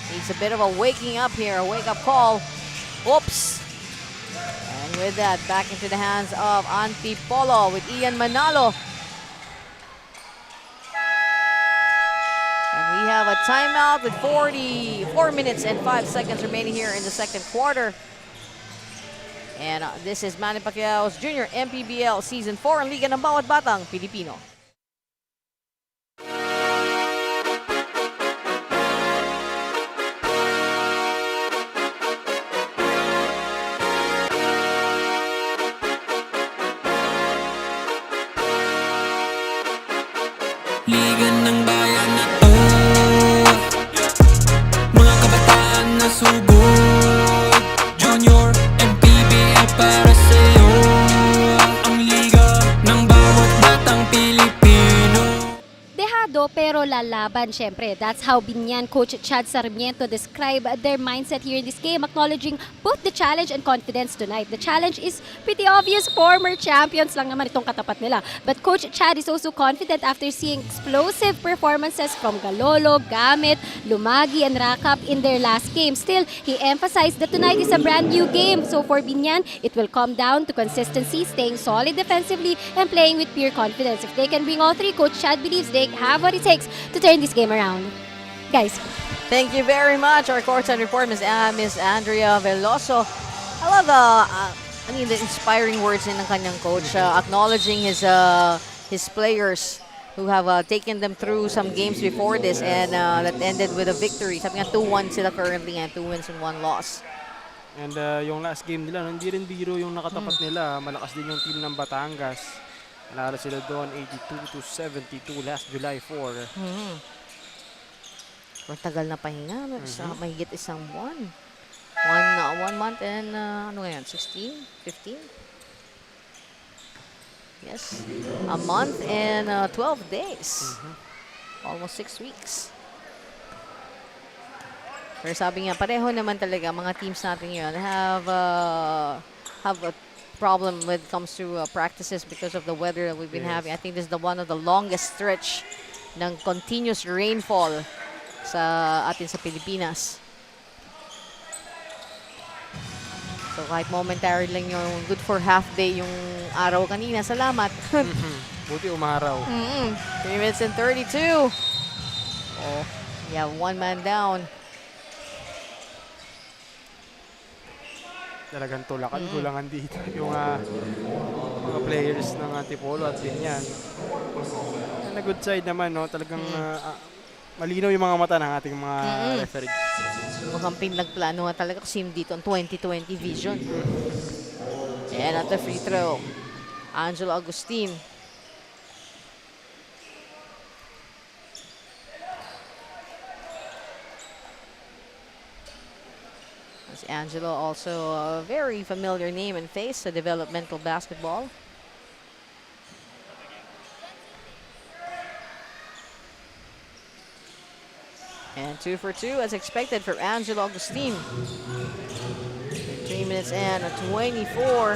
needs a bit of a waking up here, a wake-up call. Oops. And with that, back into the hands of Antipolo with Ian Manalo. We have a timeout with 44 minutes and 5 seconds remaining here in the second quarter. And this is Manny Pacquiao's Junior MPBL Season 4 ang Liga ng Bawat Batang Pilipino. Liga ng bayan na to, mga kabataan na sugod. Junior MPBL para sa'yo, ang liga ng bawat batang Pilipino. Dehado pero lalaban, syempre. That's how Binyan coach Chad Sarmiento describe their mindset here in this game, acknowledging both the challenge and confidence tonight. The challenge is pretty obvious, former champions lang naman itong katapat nila. But Coach Chad is also confident after seeing explosive performances from Galolo, Gamit, Lumagi, and Rakap in their last game. Still, he emphasized that tonight is a brand new game. So for Binyan, it will come down to consistency, staying solid defensively, and playing with pure confidence. If they can bring all three, Coach Chad believes they have what it takes to turn this game around. Guys. Thank you very much. Our courtside report, Miss Andrea Veloso. I love the inspiring words in ng kanyang coach, acknowledging his players who have taken them through some games before this and that ended with a victory. Sabi nga 2-1 sila currently and 2 wins and 1 loss. And yung last game nila, hindi rin biro yung nakatapat nila. Malakas din yung team ng Batangas. Nanalo sila doon 82-72 last July 4. Tagal na pahinga, no? Mahigit isang buwan. 1 month and ano ngayon, 16? 15? Yes. A month and 12 days. Almost 6 weeks. Pero sabi nga, pareho naman talaga mga teams natin yun have a problem when it comes to practices because of the weather that we've been having. I think this is one of the longest stretch ng continuous rainfall sa atin sa Pilipinas. So kahit momentary lang yung good for half day yung araw kanina, salamat. Buti umaraw. 3 minutes and 32. Oh, yeah, 1 man down. Talagang tulakan, kulangan dito yung mga players ng Antipolo at Binyan. On the good side naman, no, talagang malinaw yung mga mata ng ating mga referee. Mukhang pinagplano nga talaga kasi dito ang 2020 vision. And at the free throw, Angelo Agustin. Angelo, also a very familiar name and face to developmental basketball. And 2 for 2 as expected for Angelo Agustin. 3 minutes and 24.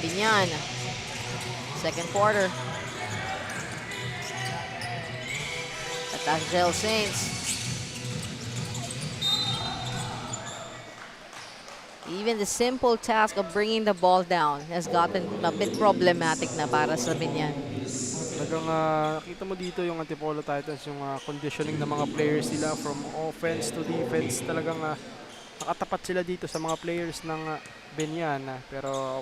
Binyan, second quarter. Attack Gel Saints. Even the simple task of bringing the ball down has gotten a bit problematic na para sa Binyan. Talagang nakita mo dito yung Antipolo Titans, yung conditioning ng mga players nila from offense to defense. Talagang nakatapat sila dito sa mga players ng Binyan. Pero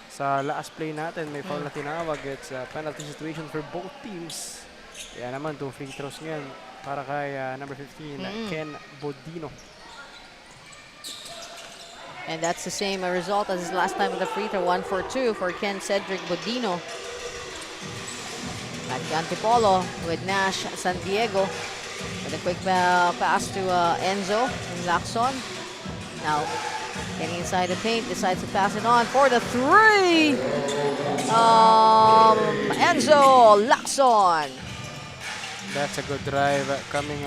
sa last play natin, may foul na tinawag. It's a penalty situation for both teams. Kaya naman, 2 free throws ngayon para kay number 15, Ken Bodino. And that's the same result as his last time at the free throw, 1 for 2 for Ken Cedric Bodino. At Antipolo with Nash San Diego. With a quick pass to Enzo and Lacson. Now, getting inside the paint, decides to pass it on for the 3. Enzo Lacson. That's a good drive coming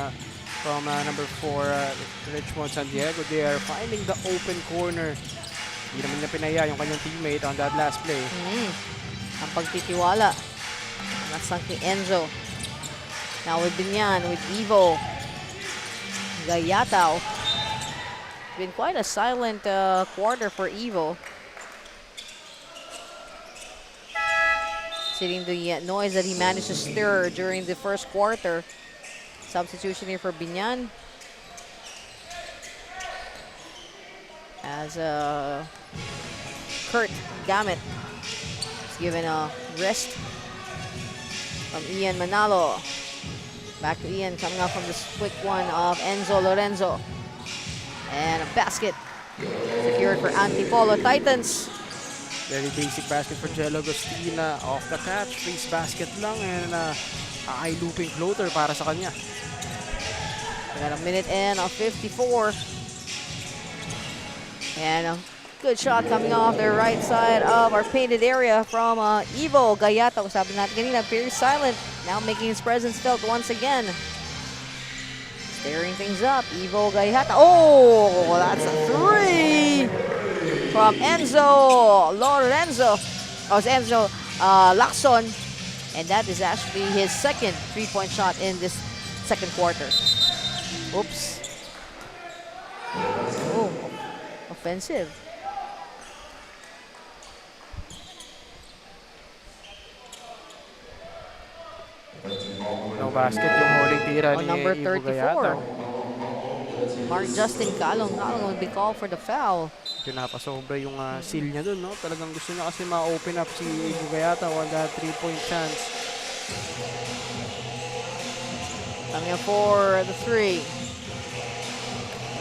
from number 4, Richmond San Diego. They are finding the open corner. Hindi naman niya pinaya yung kanyang teammate on that last play. Ang pagtitiwala. Nasang kay Enzo. Now with Binyan, with Evo. Gayatao. Been quite a silent quarter for Evo. Sitting the noise that he managed to stir during the first quarter. Substitution here for Binyan. As Kurt Gamit is given a wrist from Ian Manalo. Back to Ian, coming up from this quick one of Enzo Lorenzo. And a basket secured for Antipolo Titans. Very basic basket for Jello Agustina. Off the catch, face basket lang, and eye-looping floater para sa kanya. We got a minute and a 54. And a good shot coming off the right side of our painted area from Evo Gayata. Sabi natin kanina, very silent. Now making his presence felt once again. Stirring things up, Evo Gayata. Oh, that's a 3 from Enzo Lorenzo. Oh, it's Enzo Lacson. And that is actually his second 3-point shot in this second quarter. Oops. Oh, offensive. No basket yung huling tira On ni number Evo 34. Gayata. Mark Justin Calong will be called for the foul. Medyo napasobra yung seal niya dun, no? Talagang gusto niya kasi ma-open up si Evo Gayata on that 3-point chance. Coming up for the 3.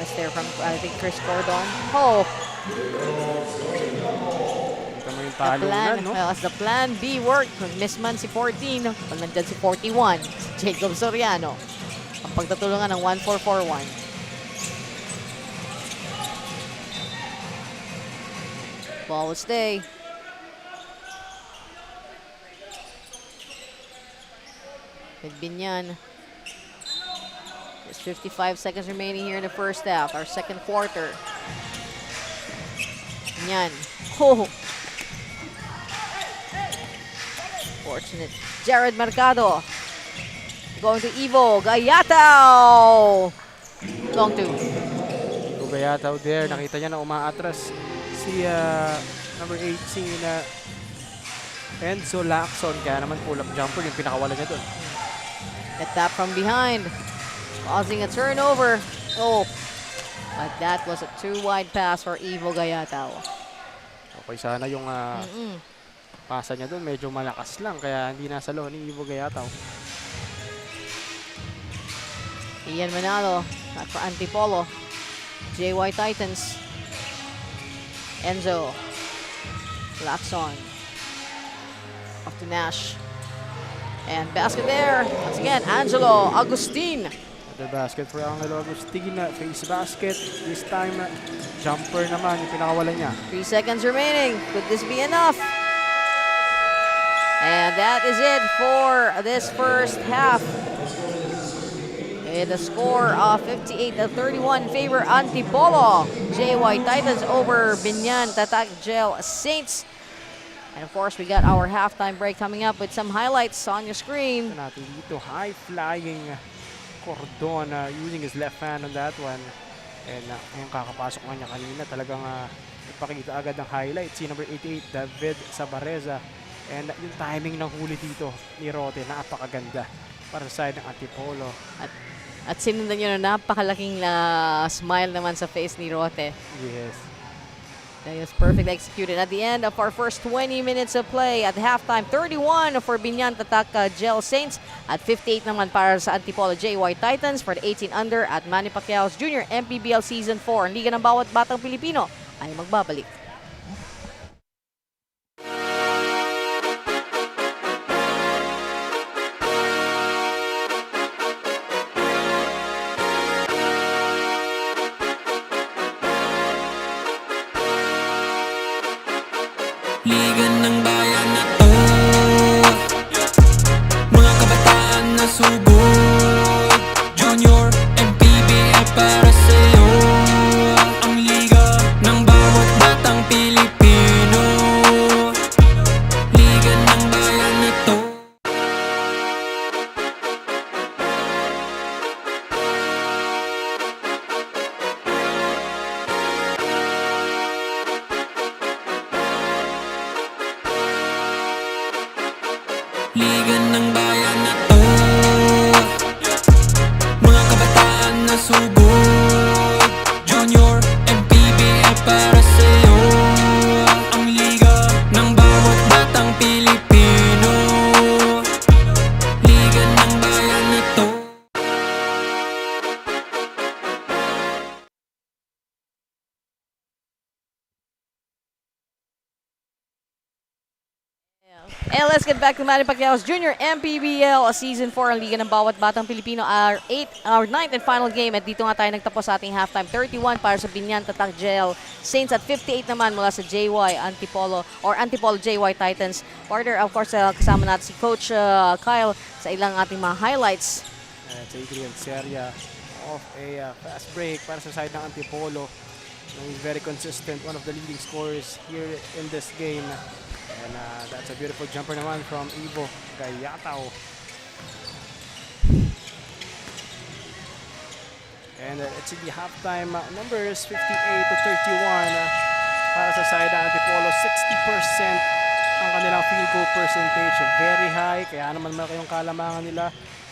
Miss there from, I think, Chris Gordon. Oh, Ito mo yung the talo plan, na, no? as the plan B worked. Miss man si 14. Pag nandyan si 41, Jacob Soriano. Ang pagtatulungan ng 1-4-4-1. Ball will stay. With Binyan. There's 55 seconds remaining here in the first half, our second quarter. Binyan. Oh! Fortunate. Jared Mercado. Going to Evo. Gayatao! Long two. Evo Gayata out there. Nakita niya na umaatras si number 18 Enzo Lacson. Kaya naman pull-up jumper yung pinakawala niya dun. Get that from behind. Causing a turnover. Oh, but that was a too wide pass for Evo Gayatao. Okay, sana yung pasa niya dun. Medyo malakas lang. Kaya hindi nasa low ni Evo Gayatao. Ian Manalo, not for Antipolo. JY Titans. Enzo. Lacson. Off to Nash. And basket there. Once again, Angelo Agustin. Another basket for Angelo Agustin. Face basket. This time, jumper naman yung pinakawalan niya. 3 seconds remaining. Could this be enough? And that is it for this first half. With a score of 58-31 in favor Antipolo. JY Titans over Binyan Tatak Gel Saints. And of course, we got our halftime break coming up with some highlights on your screen. Ito natin dito, high-flying Cordon using his left hand on that one. And yung kakapasok nga niya kanina, talagang ipakita agad ng highlights. Si number 88, David Sabareza. And yung timing ng huli dito ni Rote, napakaganda para sa side ng Antipolo. At sinundan nyo na napakalaking smile naman sa face ni Rote. Yes. That is perfectly executed at the end of our first 20 minutes of play. At halftime, 31 for Binyan Tatak Gel Saints. At 58 naman para sa Antipolo JY Titans for the 18 under at Manny Pacquiao's Junior MPBL Season 4. Ang liga ng bawat batang Pilipino. ay magbabalik. Liga ng bayan na to, mga kabataan na sugod, Junior, MPBL para sa'yo. Ang liga ng bawat batang Pilipino, liga ng bayan na to. Liga ng bayan na to, mga kabataan na sugod, Junior, MPBL para sa'yo. Ang liga ng bawat batang Pilipino, liga ng bayan na to. And let's get back to Manny Pacquiao's Junior MPBL Season 4 ang Liga ng Bawat Batang Pilipino, our 9th and final game. At dito nga tayo nagtapos sa ating halftime. 31 para sa BIñAN TATAK Jail Saints at 58 naman mula sa JY Antipolo or Antipolo JY Titans. Partner, of course, kasama natin si Coach Kyle sa ilang ating mga highlights. It's Adrian Seria of a fast break para sa side ng Antipolo. He's very consistent, one of the leading scorers here in this game. And that's a beautiful jumper naman from Ivo Gayatao. And it's in the halftime numbers 58 to 31 para sa side ng Antipolo. 60% ang kanilang field goal percentage. Very high, kaya naman malaki yung kalamangan nila.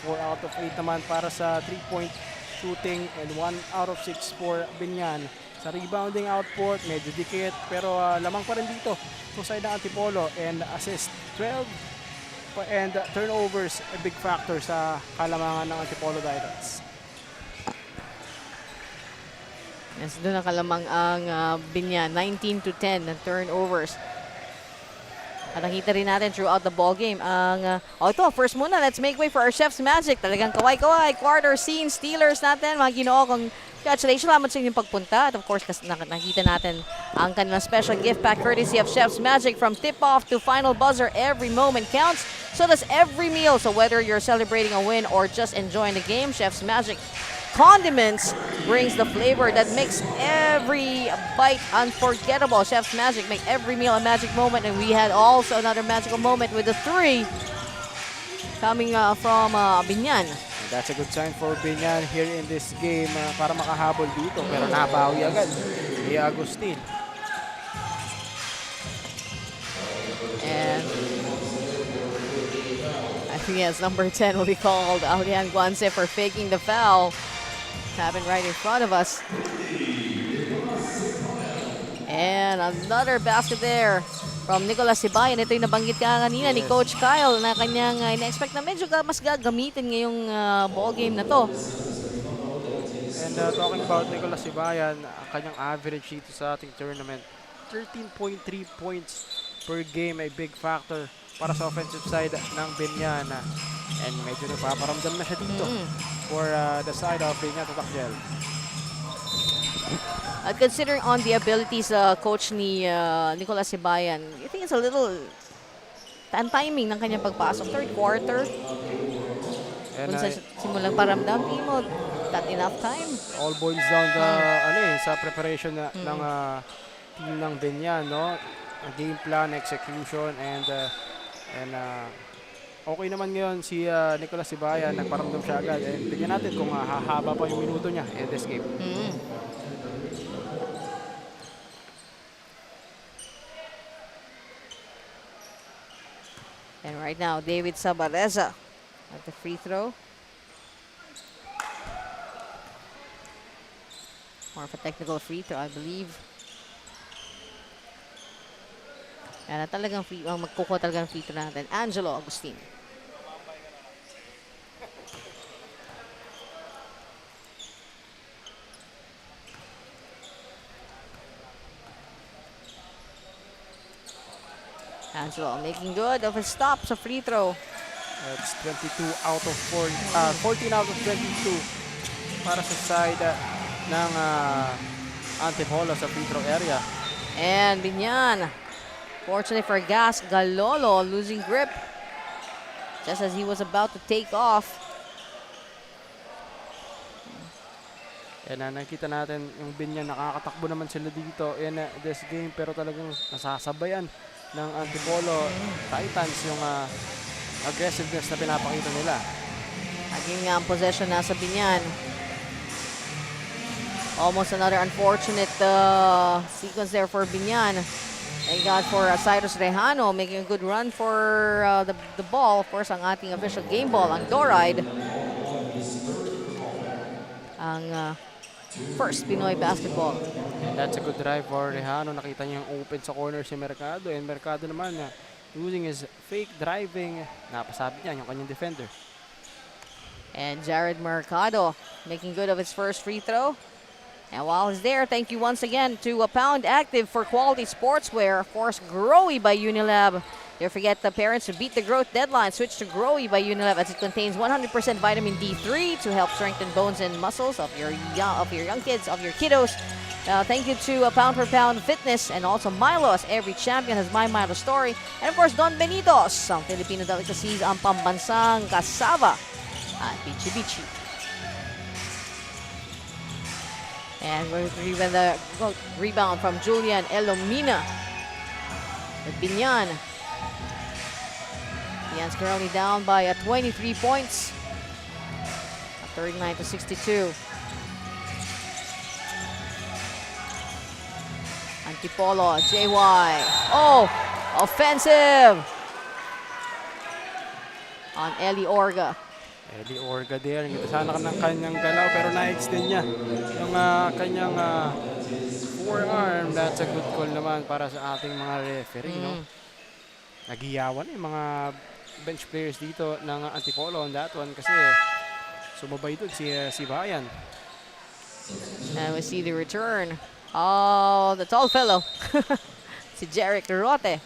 4 out of 8 naman para sa 3-point shooting and 1 out of 6 for BIñAN. Sa rebounding output, medyo dikit, pero lamang pa rin dito sa side ng Antipolo. And assist 12 and turnovers, a big factor sa kalamangan ng Antipolo Titans. Yes, doon nakalamang ang BIñAN, 19 to 10 na turnovers. At nakita rin natin throughout the ball game ang ito, first muna, let's make way for our Chef's Magic. Talagang kaway-kaway, quarter scene, Steelers natin, mga Ginoo, congratulations, salamat sa inyong pagpunta. At of course, nakita natin ang kanilang special gift pack courtesy of Chef's Magic. From tip-off to final buzzer, every moment counts. So does every meal. So whether you're celebrating a win or just enjoying the game, Chef's Magic condiments brings the flavor that makes every bite unforgettable. Chef's Magic make every meal a magic moment, and we had also another magical moment with the 3 coming from BIñAN. That's a good sign for BIñAN here in this game para makahabol dito, pero nabawi agad ni Agustin. And I think yes, number 10 will be called Alian Guanse for faking the foul. Happened right in front of us. And another basket there from Nicolas Sibayan. Ito yung nabanggit ka kanina ni Coach Kyle na kanyang ina-expect na medyo mas gagamitin ngayong ball game na to. And talking about Nicolas Sibayan, ang kanyang average dito sa ating tournament, 13.3 points per game, ay big factor para sa offensive side ng BIñAN. And medyo napaparamdam na siya dito for the side of BIñAN TATAK Jail. At considering on the abilities coach ni Nicolas Sibayan, I think it's a little timing ng kanyang pagpasok. Third quarter. And Kung sa simulang paramdam, mo, not enough time. all boils down sa preparation ng team ng BIñAN, no? Game plan, execution, and okay naman ngayon si Nicolas Sibayan, nagparamdam siya agad. And tingnan natin kung hahaba pa yung minuto niya in this game. And right now, David Sabareza at the free throw. More of a technical free throw, I believe. Yan, talagang magkukuha talagang free throw natin. Angelo Agustin. Angelo making good of his stop sa free throw. It's 22 out of 14 out of 22 para sa side ng Antipolo sa free throw area. And Binyan, fortunately for Gas, Galolo losing grip just as he was about to take off. And nakikita natin yung Binyan, nakakatakbo naman sila dito in this game, pero talagang nasasabayan ng Antipolo Titans yung aggressiveness na pinapakita nila. Naging possession nasa Binyan. Almost another unfortunate sequence there for Binyan. Thank God for Cyrus Rejano making a good run for the ball. Of course, ang ating official game ball, ang Doride. Ang first Pinoy basketball. And that's a good drive for Rejano. Nakita niya yung open sa corner si Mercado. And Mercado naman using his fake driving. Napasabi niya yung kanyang defender. And Jared Mercado making good of his first free throw. And while he's there, thank you once again to Pound Active for quality sportswear. Of course, Growy by Unilab. Don't forget the parents to beat the growth deadline. Switch to Growy by Unilab as it contains 100% vitamin D3 to help strengthen bones and muscles of your young kids, of your kiddos. Thank you to Pound for Pound Fitness and also Milo, as every champion has my Milo story. And of course, Don Benitos, ang Filipino delicacies, ang pambansang kasava at Bichi Bichi. And even the rebound from Julian Elomina with Binyan. Binyan's currently down by 23 points. 39-62. Antipolo, JY. Oh, offensive on Eli Orga. Eli Orga there. Kita sana ka ng kanyang galaw pero na-extend niya yung kanyang forearm. That's a good call naman para sa ating mga referee. No? Nagiyawan yung mga bench players dito ng Antipolo on that one kasi sumabay doon si Bayan. And we see the return. Oh, the tall fellow. Si Jeric Rote.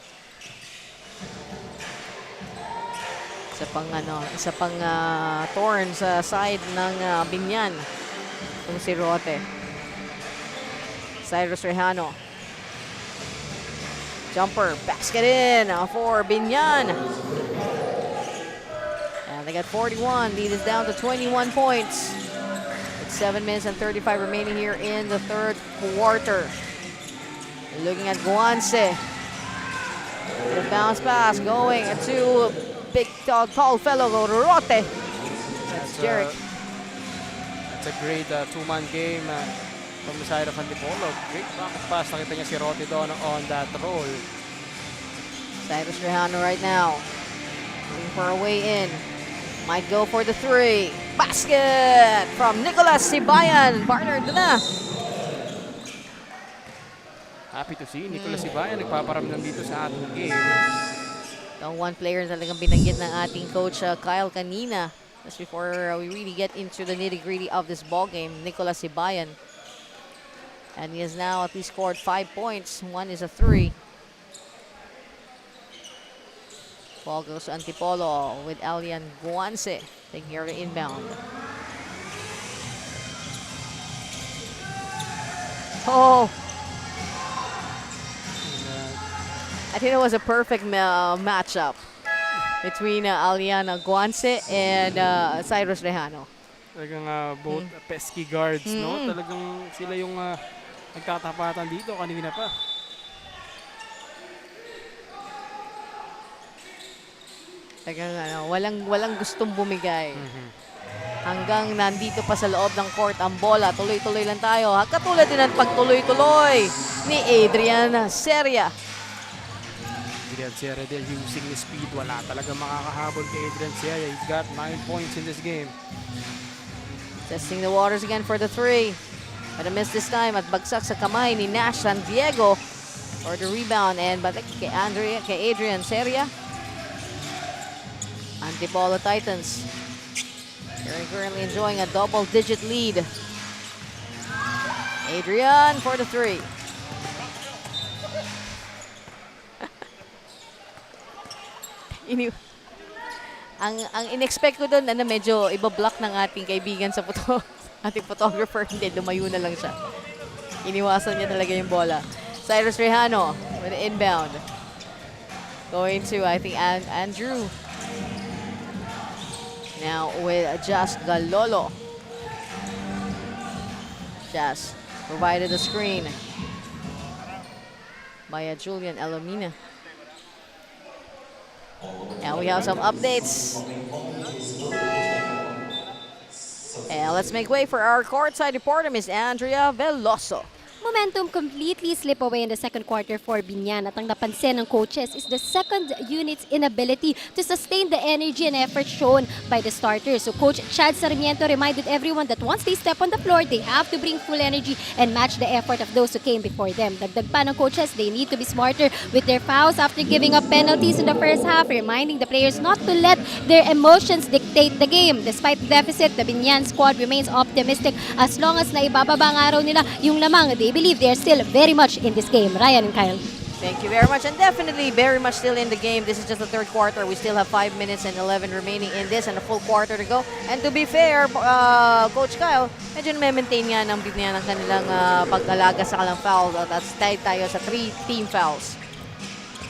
Isa pang thorn sa side ng Binyan. Itong si Rote. Cyrus Rejano. Jumper, basket in for Binyan. And they got 41. Lead is down to 21 points. With 7 minutes and 35 remaining here in the third quarter. Looking at Guanse. The bounce pass going to big tall fellow Rote. That's Jeric. It's a great two-man game from the side of Antipolo. Great pocket pass. Nakita niya si Rote doon on that roll. Cyrus Rejano right now. Looking for a way in. Might go for the three. Basket from Nicolas Sibayan. Partner ito na. Happy to see Nicolas Sibayan nagpaparamdam dito sa ating game. Ang one player na talagang binanggit ng ating coach Kyle kanina. Just before we really get into the nitty-gritty of this ball game, Nicolas Sibayan. And he has now at least scored 5 points. One is a 3. Ball goes to Antipolo with Alian Guanse taking care of the inbound. Oh! I think it was a perfect matchup between Aliana Guanse and Cyrus Rejano. Talagang both pesky guards, no? Talagang sila yung nagtatapatan dito kanina pa. Talagang walang gustong bumigay. Hanggang nandito pa sa loob ng court ang bola. Tuloy-tuloy lang tayo. Katulad din ang pagtuloy-tuloy ni Adrian Seria. Adrian Seria there using his speed. Wala talaga makakahabol kay Adrian Seria. He's got 9 points in this game. Testing the waters again for the 3. But a miss this time at bagsak sa kamay ni Nash San Diego for the rebound. And balik kay Adrian Seria. Antipolo Titans. They're currently enjoying a double-digit lead. Adrian for the 3. Ini ang in-expect ko doon, medyo iba-block ng ating kaibigan sa ating photographer. Hindi, lumayo na lang siya. Iniwasan niya talaga yung bola. Cyrus Rejano with the inbound. Going to, I think, Andrew. Now with Jas Galolo. Jas provided the screen by Julian Elomina. And we have some updates. And let's make way for our courtside reporter, Miss Andrea Veloso. Momentum completely slip away in the second quarter for Biñan at ang napansin ng coaches is the second unit's inability to sustain the energy and effort shown by the starters. So Coach Chad Sarmiento reminded everyone that once they step on the floor, they have to bring full energy and match the effort of those who came before them. Dagdag pa ng coaches, they need to be smarter with their fouls after giving up penalties in the first half, reminding the players not to let their emotions dictate the game. Despite the deficit, the Biñan squad remains optimistic as long as naibababa ang araw nila yung lamang. They believe they're still very much in this game. Ryan and Kyle. Thank you very much, and definitely very much still in the game. This is just the third quarter. We still have 5 minutes and 11 remaining in this and a full quarter to go. And to be fair, Coach Kyle, medyo na-maintain nga ng Biñan ang kanilang pag-alaga sa kalang foul. That's tied tayo sa 3 team fouls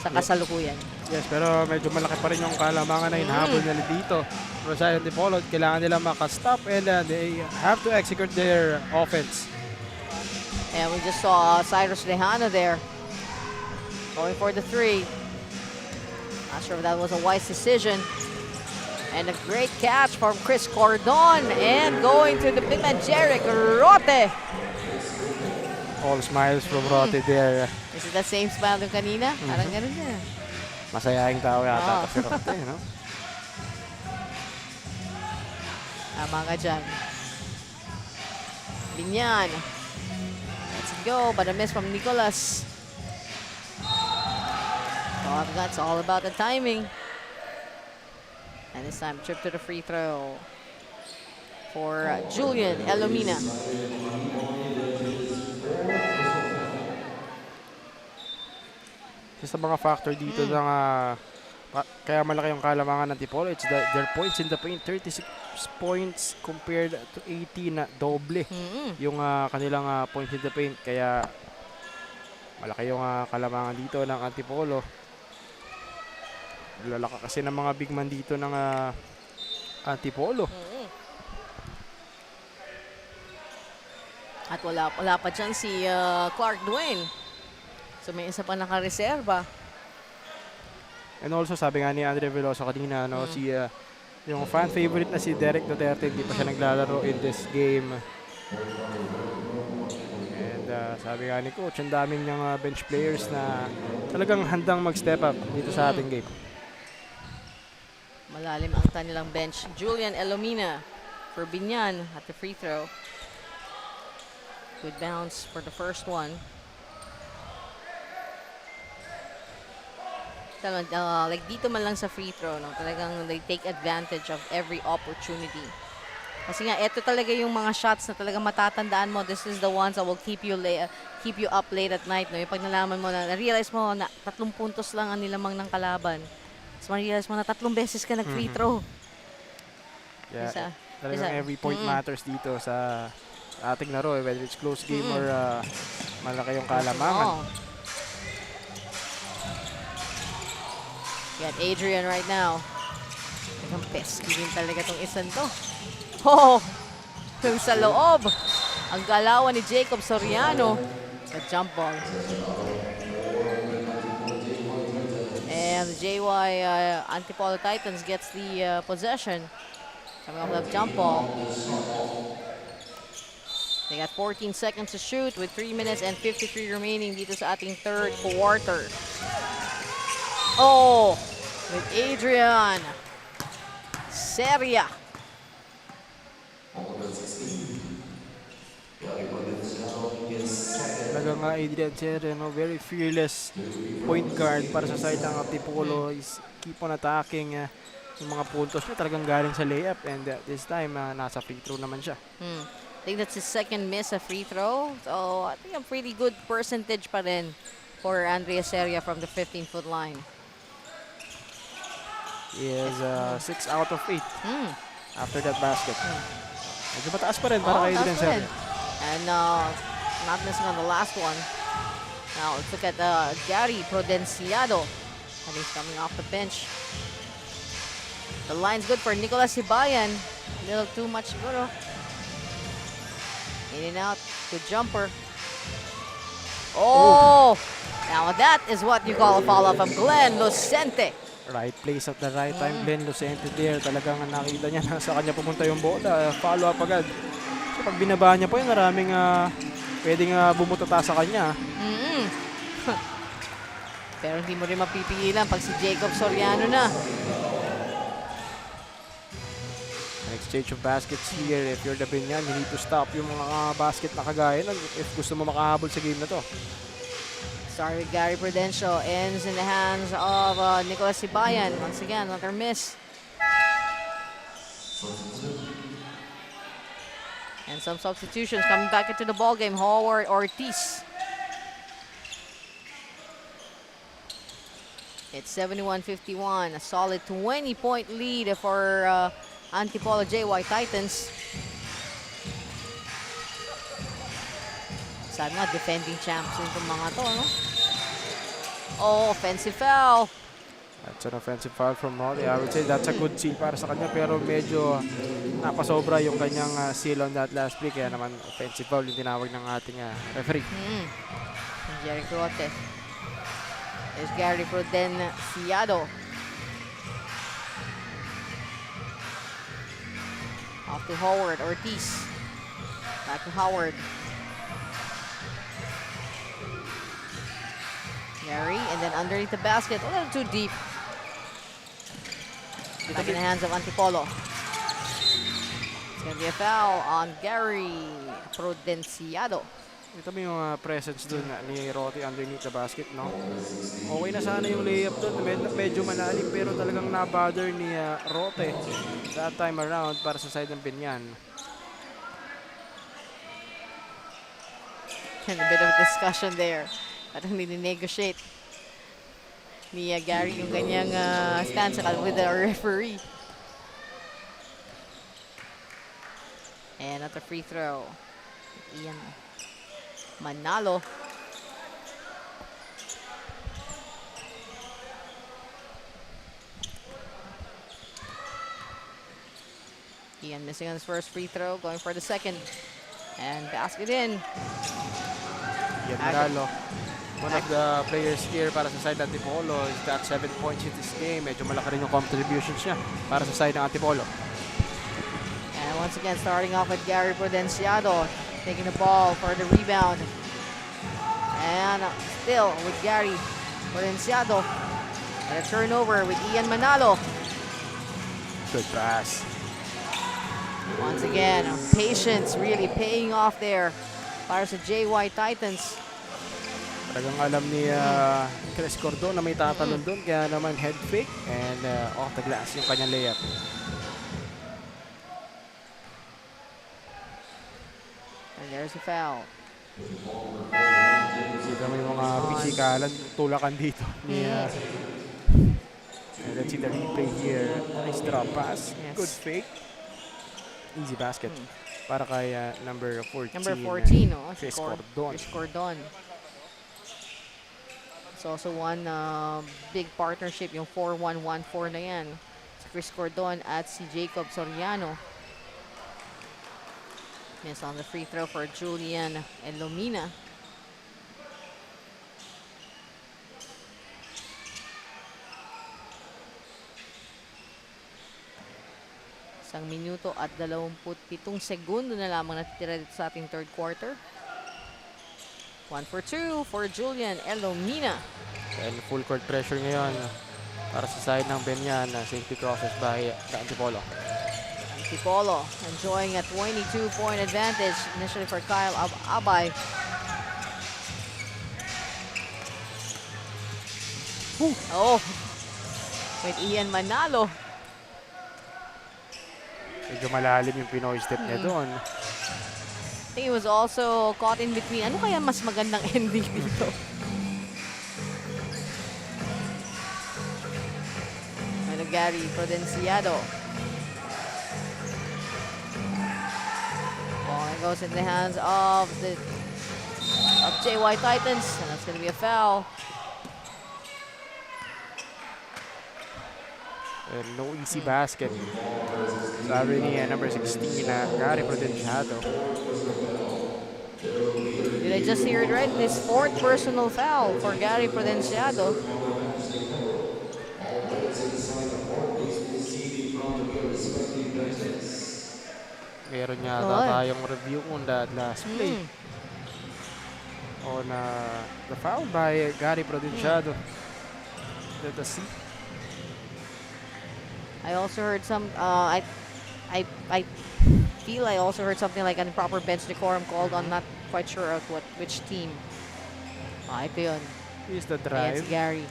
sa kasalukuyan. Yes, pero medyo malaki pa rin yung kalamangan na hinahabol nila dito. Pero sa Antipolo, kailangan nila makastop and they have to execute their offense. And we just saw Cyrus Rejano there going for the 3. Not sure if that was a wise decision. And a great catch from Chris Cordon. And going to the big man, Jerick Rote. All smiles from Rote there. Is it the same smile ng kanina? Parang ganun niya. Masayahing tao yata si Rote, no? Tama nga dyan. Biñan. Let's go, but a miss from Nicolas. Oh, that's all about the timing. And this time, trip to the free throw for Julian Elomina. Isa sa mga factor dito ng kaya malaki yung kalamangan ng Antipolo, it's their points in the paint, 36 points compared to 18 na doble yung kanilang points in the paint, kaya malaki yung kalamangan dito ng Antipolo. Lalaka kasi ng mga big man dito ng Antipolo. At wala pa dyan si Clark Dwayne. So may isa pa nakareserba. And also, sabi nga ni Andre Veloso kanina, no, si yung fan favorite na si Derek Duterte, hindi pa siya naglalaro in this game. And sabi nga ni Coach, ang daming niyang bench players na talagang handang mag-step up dito sa ating game. Malalim ang kanilang bench. Julian Elomina for Biñan at the free throw. Good bounce for the first one. Like dito man lang sa free throw, no, talagang they take advantage of every opportunity. Kasi nga, ito talaga yung mga shots na talagang matatandaan mo. This is the ones that will keep you up late at night. No? Yung pag nalaman mo na-realize mo na 3 puntos lang ang nilamang ng kalaban. Tapos ma-realize mo na 3 beses ka nag-free throw. Yeah, talagang every point matters dito sa ating laro, whether it's close game or malaki yung kalamangan. Got Adrian right now. Ang pesky din talaga itong isan to. Oh! Yung sa loob. Ang galawan ni Jacob Soriano. The jump ball. And the JY Antipolo Titans gets the possession. Coming off that jump ball. They got 14 seconds to shoot with 3 minutes and 53 remaining dito sa ating third quarter. Oh, with Adrian Seria. Talaga nga Adrian Seria, no, very fearless point guard para sa side ng Antipolo. Is keep on attacking yung mga puntos niya talagang galing sa layup, and this time nasa free throw naman siya. I think that's his second miss a free throw. So I think a pretty good percentage pa rin for Andrea Seria from the 15-foot line. He is 6 out of 8 Hmm. after that basket. Medyo mataas pa rin para kay that's Dylan good. Serna. And not missing on the last one. Now let's look at Gary Prudenciado. And he's coming off the bench. The line's good for Nicolas Sibayan. A little too much siguro. In and out. Good jumper. Oh! Now that is what you call a follow from Glenn Lucente. Right place at the right time. Glenn Lucente there. Talagang nakita niya na sa kanya pumunta yung bola. Follow up agad. So pag binaba niya po yun, maraming pwedeng bumutata sa kanya. Pero hindi mo rin mapipigilan pag si Jacob Soriano na. An exchange of baskets here. If you're the Binyan, you need to stop yung mga basket na kagaya nun if gusto mo makahabol sa game na to. Start with Gary Prudencio. Ends in the hands of Nicolas Sibayan. Once again, another miss. And some substitutions coming back into the ball game. Howard Ortiz. It's 71-51. A solid 20-point lead for Antipolo JY Titans. Sabi nga, defending champs itong mga to, no? Oh, offensive foul. That's an offensive foul from Molly. I would say that's a good seal para sa kanya, pero medyo napasobra yung kanyang seal on that last play. Kaya naman offensive foul yung tinawag ng ating referee. Jerry Crote. There's Gary Prudenciado. Off to Howard Ortiz. Back to Howard. Gary, and then underneath the basket, a little too deep. Back in the hands of Antipolo. It's gonna be a foul on Gary Prudenciado. Ito mo yung presence dun ni Roty underneath the basket, no? Okay na sana yung layup dun. Medyo malalim, pero talagang na-bother ni Rote that time around para sa side ng Binyan. And a bit of discussion there. Parang nini-negotiate ni Gary yung kanyang stance with the referee. And at the free throw, Ian Manalo. Ian missing on his first free throw, going for the second. And basket in. Yan Manalo. One of the players here para sa side ng Antipolo. He's got 7 points in this game. Medyo malaki rin yung contributions niya para sa side ng Antipolo. And once again, starting off with Gary Prudenciado, taking the ball for the rebound. And still with Gary Prudenciado. And a turnover with Ian Manalo. Good pass. Once again, patience really paying off there para sa JY Titans. Talagang alam ni Chris Cordon na may tatalon doon. Kaya naman head fake and off the glass yung kanyang layup. And there's a foul. Kita mo yung mga pisikalan, tulakan dito. And let's see the replay here. Nice drop pass. Yes. Good fake. Easy basket. Para kay number 14. Number 14, no? Chris Cordon. Chris Cordon. It's also one big partnership, yung 4-1-1-4 na yan. Si Chris Cordon at si Jacob Soriano. Miss on the free throw for Julian Elomina. Isang minuto at 27 segundo na lamang natitira dito sa ating third quarter. 1 for 2 for Julian Elomina. And full court pressure ngayon para sa side ng Binyan. Safety crosses by the Antipolo. Antipolo enjoying a 22-point advantage initially for Kyle Abay. Oh, with Ian Manalo. Medyo malalim yung Pinoy step niya doon. I think he was also caught in between. Ano kaya mas magandang ending dito? Gary Prudenciado. Ball goes in the hands of JY Titans, and that's going to be a foul. And no easy basket. Sabi ni number 16 na Gary Prudenciado. Did I just hear it right? This fourth personal foul for Gary Prudenciado. Meron yata tayong review on that last play. On the foul by Gary Prudenciado. Let us see. I also heard some. I feel I also heard something like an improper bench decorum called on. Not quite sure of which team. Ito yun. Here's the drive. Against Gary.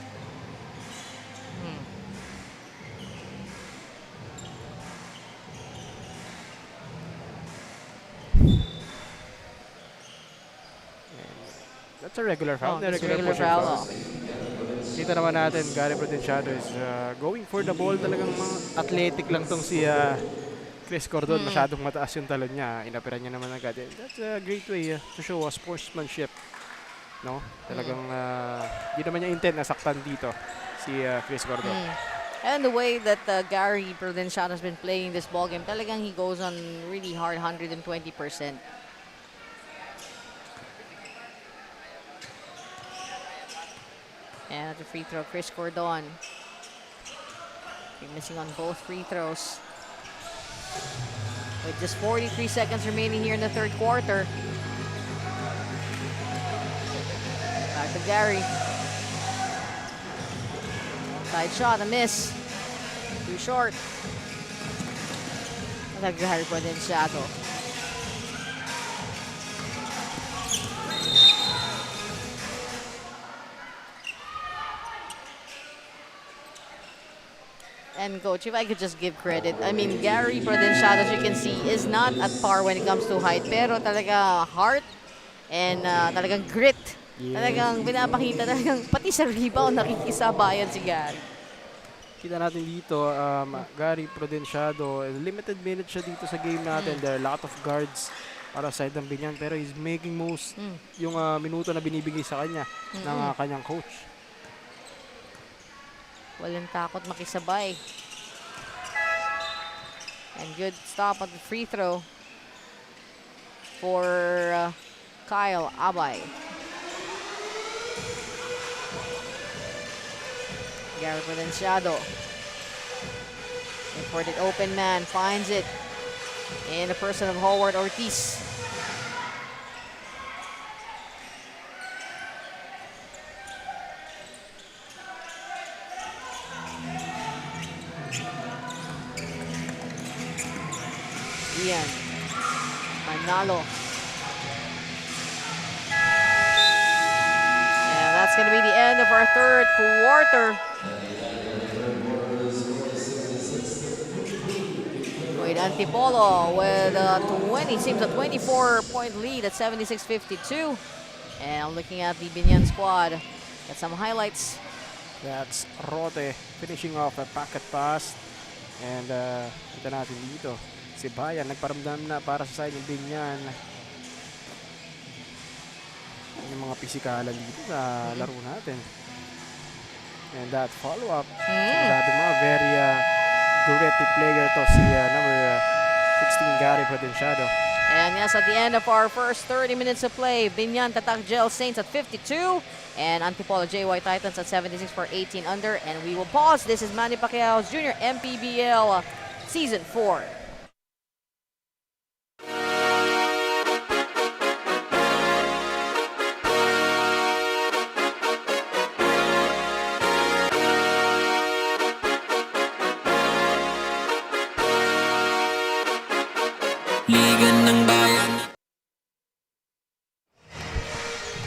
That's a regular foul. That's a regular foul. Kita naman natin, Gary Prudenciado is going for the ball. Talagang athletic lang tong si Chris Cordon. Masyadong mataas yung talon niya. Inapiran niya naman agad. That's a great way to show sportsmanship. No? Talagang di naman niya intent na saktan dito si Chris Cordon. And the way that Gary Prudenciado has been playing this ball game, talagang he goes on really hard, 120%. And the free throw, Chris Cordon. Missing on both free throws. With just 43 seconds remaining here in the third quarter. Back to Gary. Side shot, a miss. Too short. That's Gary Prudenciado. And coach, if I could just give credit, I mean, Gary Prudenciado, as you can see, is not at par when it comes to height, pero talaga heart and talagang grit. Yes. Talagang pinapakita, talagang pati sa rebound nakikisabayan si Gary. Kita natin dito, Gary Prudenciado, limited minutes siya dito sa game natin. There are a lot of guards para sa side ng Binyan, pero he's making most yung minuto na binibigay sa kanya ng kanyang coach. Walang takot makisabay. And good stop at the free throw for Kyle Abay. Gary Prudenciado. For the open man, finds it in the person of Howard Ortiz. Ian Manalo. And that's going to be the end of our third quarter. With Antipolo with seems a 24-point lead at 76-52. And I'm looking at the Binyan squad. Got some highlights. That's Rote finishing off a packet pass. And kita natin dito. Si Bayan nagparamdam na para sa side ng Binyan. Yung mga pisikalan dito sa laro natin. And that follow-up. Sabi mo, very gritty player to si number 16 Gary Prudenciado. And yes, at the end of our first 30 minutes of play, BIÑAN TATAK Gel Saints at 52 and Antipolo JY Titans at 76 for 18 under. And we will pause. This is Manny Pacquiao's Junior MPBL Season 4.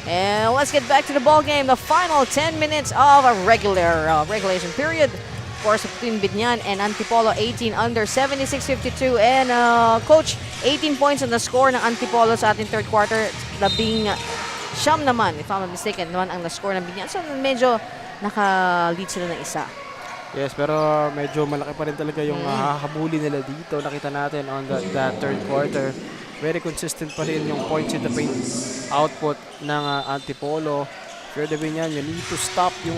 And let's get back to the ball game. The final 10 minutes of a regulation period. Of course, between Binyan and Antipolo, 18 under, 76-52. And coach, 18 points on the score ng Antipolo sa ating third quarter. Labing siyam naman, if I'm not mistaken, naman ang na-score ng Binyan. So medyo naka-lead sila ng isa. Yes, pero medyo malaki pa rin talaga yung habulin nila dito. Nakita natin on that third quarter. Very consistent pa rin yung points in the paint output ng Antipolo. Pero the BIÑAN, you need to stop yung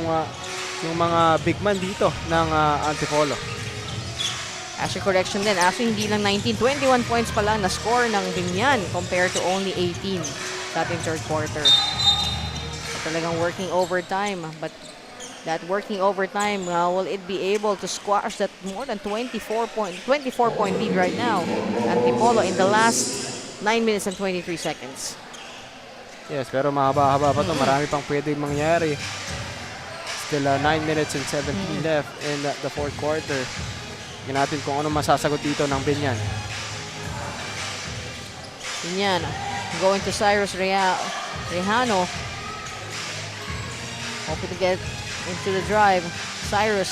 mga big man dito ng Antipolo. Actually, correction din. Actually, hindi lang 19. 21 points pa lang na score ng BIÑAN compared to only 18 sa ating third quarter. So, talagang working overtime. But that working overtime, will it be able to squash that more than 24-point lead right now? Antipolo in the last 9 minutes and 23 seconds. Yes, pero mahaba-haba pa ito. Marami pang pwede mangyari. Still 9 minutes and 17 left in the fourth quarter. Tingnan natin kung ano masasagot dito ng BIÑAN. BIÑAN going to Cyrus Rejano. Hoping to get into the drive. Cyrus,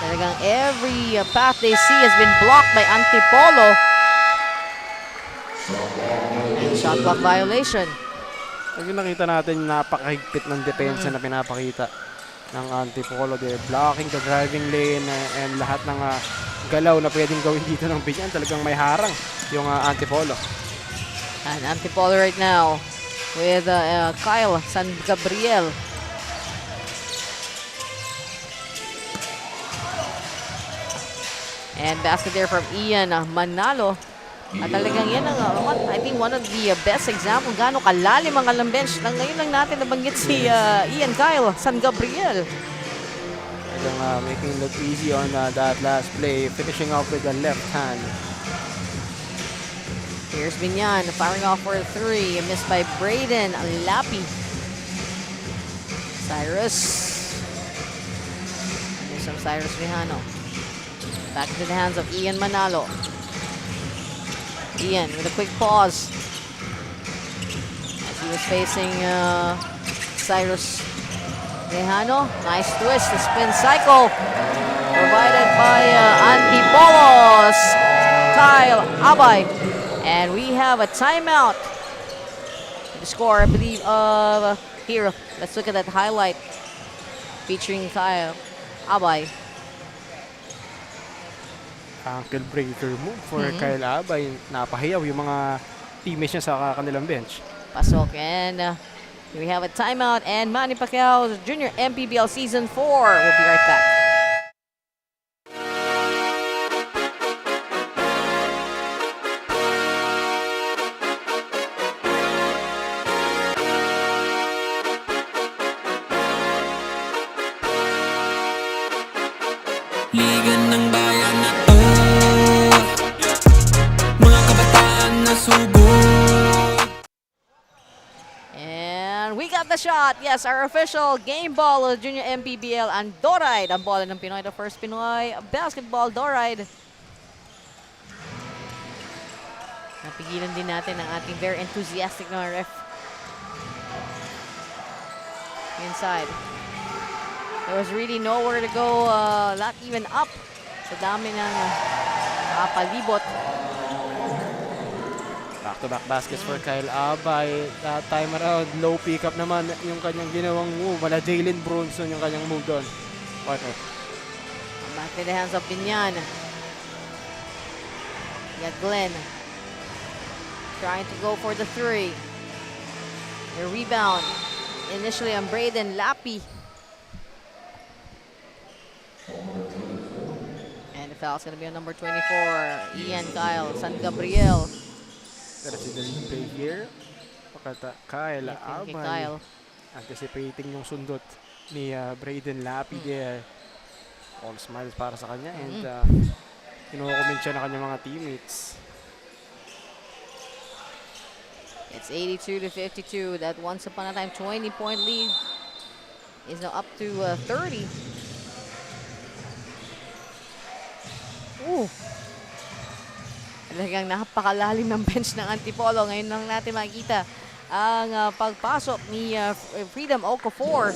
talagang every path they see has been blocked by Antipolo. Shot clock violation. Pag nakita natin napakahigpit ng depensa na pinapakita ng Antipolo. They're blocking the driving lane and lahat ng galaw na pwedeng gawin dito ng BIÑAN. Talagang may harang yung Antipolo. And Antipolo right now with Kyle San Gabriel. And basket there from Ian Manalo. At talagang yan ang, I think, one of the best example gaano kalalim ang alam bench. Ngayon lang natin nabanggit si Ian Kyle San Gabriel. Talagang making it look easy on that last play. Finishing off with the left hand. Here's BIÑAN firing off for a three. Missed by Braden Lapi. Cyrus. And there's some Cyrus Rejano. Back into the hands of Ian Manalo. Ian with a quick pause. As he was facing Cyrus Rejano. Nice twist, the spin cycle. Provided by Antipolo's Kyle Abay. And we have a timeout. The score, I believe, of here. Let's look at that highlight featuring Kyle Abay. Ankle breaker move for Kyle Abay. Napahiyaw yung mga teammates niya sa kanilang bench. Pasok. And here we have a timeout. And Manny Pacquiao, Junior MPBL Season 4. We'll be right back. Liga ng bayan na to, mga kabataan na sugod. And we got the shot. Yes, our official game ball of Junior MPBL and Doride. Ang bola ng Pinoy, the first Pinoy basketball Doride. Napigilan din natin ang ating very enthusiastic na ref. Inside. There was really nowhere to go, not even up. Sa dami ng palibot. Back-to-back baskets for Kyle Abay. That time around, low pickup naman yung kanyang ginawang move. Wala Jalen Bronson yung kanyang move doon. Okay. Back to the hands of BIÑAN. Got Glenn trying to go for the three. The rebound initially on Braden Lapi. And the foul's gonna be on number 24, Ian Kyle San Gabriel. Pero si the play here. Pakata Kyle Kay Abay. Kyle. Anticipating yung sundot ni Braden Lapi there. All smiles para sa kanya and kinukomment siya ng kanyang mga teammates. It's 82-52. That once upon a time 20-point lead is now up to 30. Ooh. Talagang napakalalim ng bench ng Antipolo. Ngayon lang natin makikita ang pagpasok ni Freedom Okafor.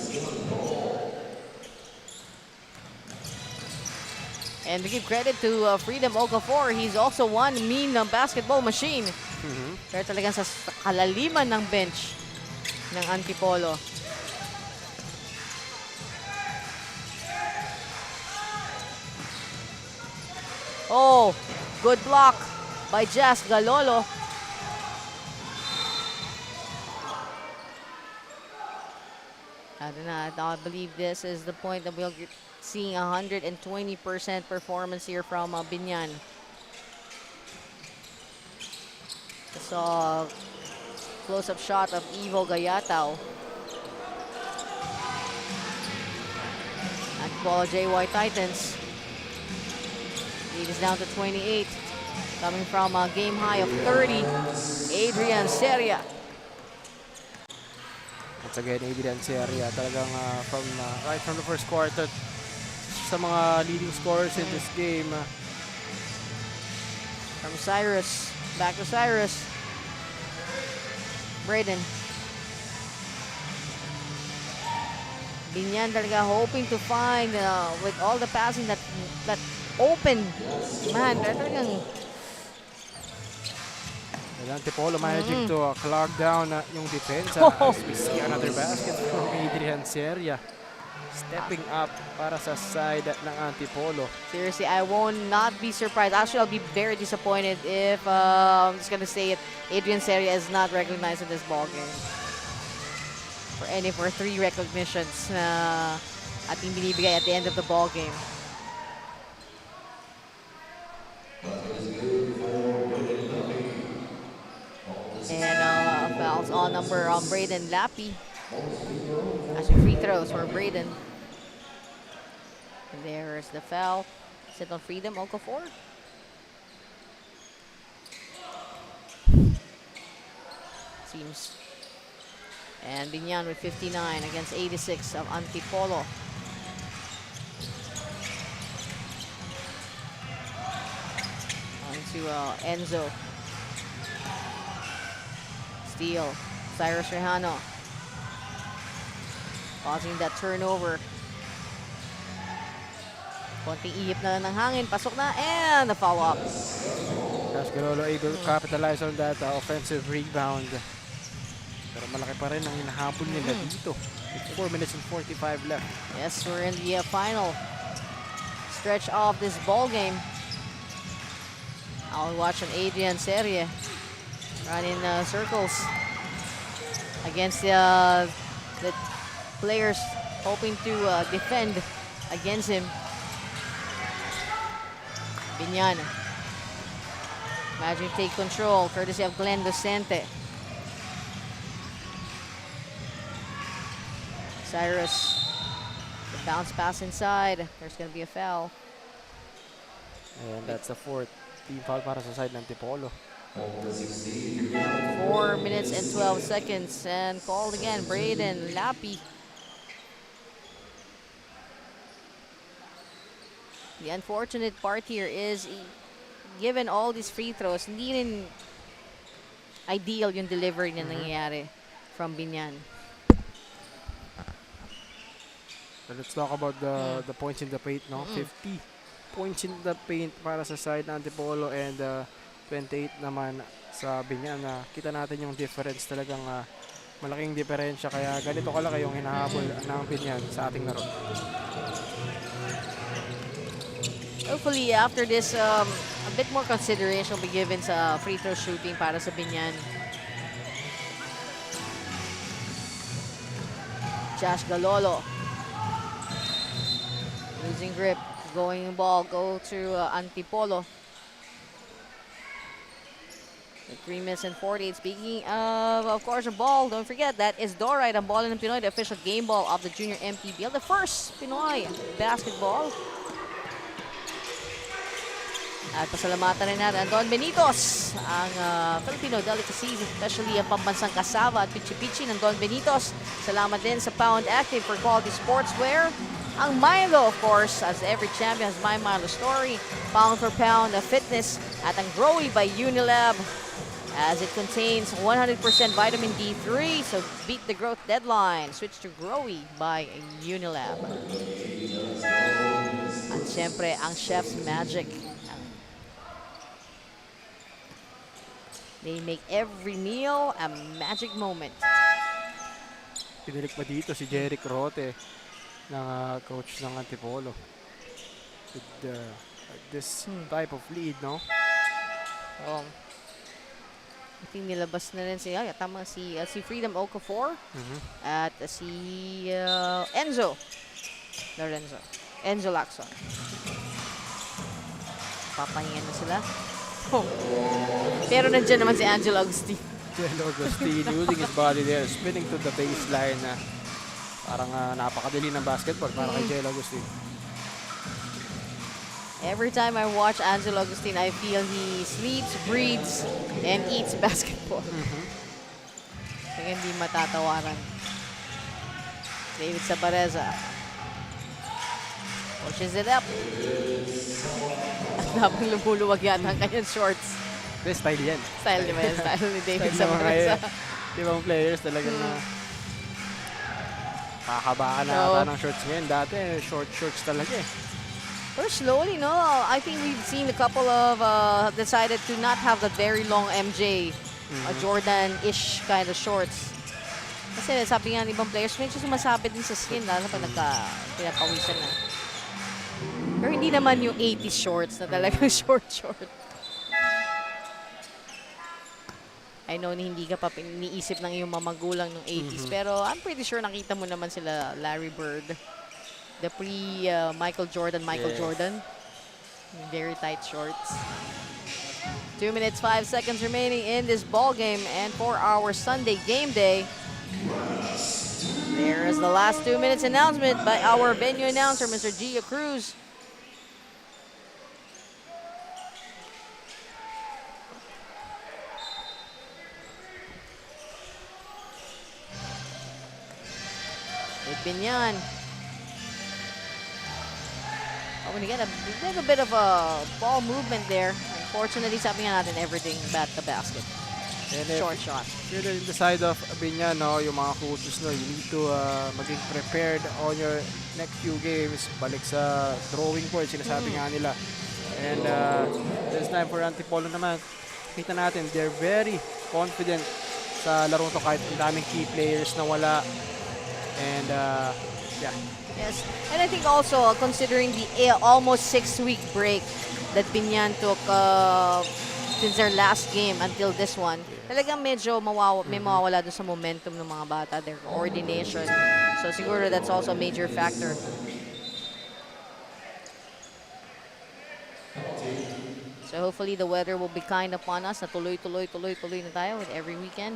And to give credit to Freedom Okafor, he's also one mean basketball machine. Pero talagang sa kalaliman ng bench ng Antipolo. Oh, good block by Jas Galolo. I believe this is the point that we'll get seeing 120% performance here from BIÑAN. Saw close-up shot of Ivo Gayatao. Antipolo JY Titans. Lead is down to 28. Coming from a game high of 30. Adrian Seria. Once again, Adrian Seria talagang right from the first quarter sa mga leading scorers in this game. From Cyrus. Back to Cyrus. Braden. BIÑAN talaga hoping to find with all the passing that open. Man, talagang Antipolo managing to clog down yung defense as we see another basket from Adrian Seria stepping up para sa side ng Antipolo. seriously, I will not be surprised. Actually, I'll be very disappointed if I'm just gonna say it, Adrian Seria is not recognized in this ball game. For 3 recognitions na ating binibigay at the end of the ball game. And fouls on number Braden Lappy. Actually, free throws for Braden. And there's the foul. Set on Freedom, Okafor. Seems. And BIÑAN with 59 against 86 of Antipolo. On to Enzo. Steal. Cyrus Rejano. Causing that turnover. Konting ihip na ng hangin. Pasok na. And the follow-up. Jas Galolo able to capitalize on that offensive rebound. Pero malaki pa rin ang hinahabol nila dito. With 4 minutes and 45 left. Yes, we're in the final stretch of this ball game. I'll watch an Adrian Seria run in circles against the players hoping to defend against him. BIÑAN. Imagine take control, courtesy of Glenn Docente. Cyrus, the bounce pass inside. There's going to be a foul. And that's the 4th team foul para sa side ng Antipolo. 4 minutes and 12 seconds. And called again, Braden Lappy. The unfortunate part here is, given all these free throws, hindi rin ideal yung delivery na nangyayari from BIÑAN. So let's talk about the points in the paint, no? 50 points in the paint para sa side ng Antipolo and 28 naman sa BIÑAN. Kita natin yung difference, talagang malaking diferensya, kaya ganito kalaki yung hinahabol ng BIÑAN sa ating laro. Hopefully, after this, a bit more consideration will be given sa free throw shooting para sa BIÑAN. Jas Galolo. Losing grip. Going ball. Go to Antipolo. 3 minutes and 48. Speaking of course, a ball. Don't forget, that is Dorite, ang ball ng Pinoy, the official game ball of the Junior MPBL. The first Pinoy basketball. At pasalamatan rin natin ang Don Benitos, ang Filipino delicacies, especially ang pambansang kasava at pichi-pichi ng Don Benitos. Salamat din sa Pound Active for quality sportswear. Ang Milo, of course, as every champion has my Milo story. Pound for pound of fitness. At ang Growy by Unilab, as it contains 100% vitamin D3. So beat the growth deadline. Switch to Growy by Unilab. At syempre, ang Chef's Magic. They make every meal a magic moment. Pinilik pa dito si Jeric Rote ng coach ng Antipolo. With this type of lead, no? Oh. I think nilabas na rin si, tama, si Freedom Okafor at si Enzo Lorenzo. Enzo Lacson. Papahingan na sila. Oh. Pero nandiyan naman si Angelo Agustin. Angelo Agustin using his body there, spinning to the baseline na parang napakadali ng basketball para kay Angelo Agustin. Every time I watch Angelo Agustin, I feel he sleeps, breathes, and eats basketball. Kaya hindi matatawaran. David Sabareza pushes it up. At habang lumuluwag yata ang kanyang shorts. Best style yan. Style di ba yan? Style ni David Style ng mga Sabareza. ibang players talagang kakabaan na ata ng shorts ngayon. Dati, shorts talaga eh. Pero slowly, no? I think we've seen a couple of decided to not have the very long MJ, Jordan-ish kind of shorts. Kasi sabi nga ng ibang players, medyo sumasabit din sa skin, lalo pa pinapawisan na. Pero hindi naman yung 80s shorts na talagang short. I know na hindi ka pa iniisip ng iyong mamagulang ng 80s, pero I'm pretty sure nakita mo naman sila Larry Bird. The pre-Michael Jordan. Very tight shorts. 2 minutes, 5 seconds remaining in this ball game and for our Sunday game day. There is the last 2 minutes announcement by our venue announcer, Mr. Gia Cruz. With BIÑAN. Oh, when you get a little bit of a ball movement there. Unfortunately, sabi nga natin, everything bat the basket. And Short shot. If you're in the side of BIÑAN, no, yung mga coaches, no, you need to maging prepared on your next few games. Balik sa drawing board, sinasabi nga nila. And this time for Antipolo naman, kita natin, they're very confident sa larong to kahit ang daming key players na wala. And yeah. Yes, and I think also considering the almost 6-week break that BIÑAN took since their last game until this one, talagang medyo may mawawala doon sa momentum ng mga bata, their coordination. So siguro that's also a major factor. So hopefully the weather will be kind upon us na tuloy na tayo with every weekend.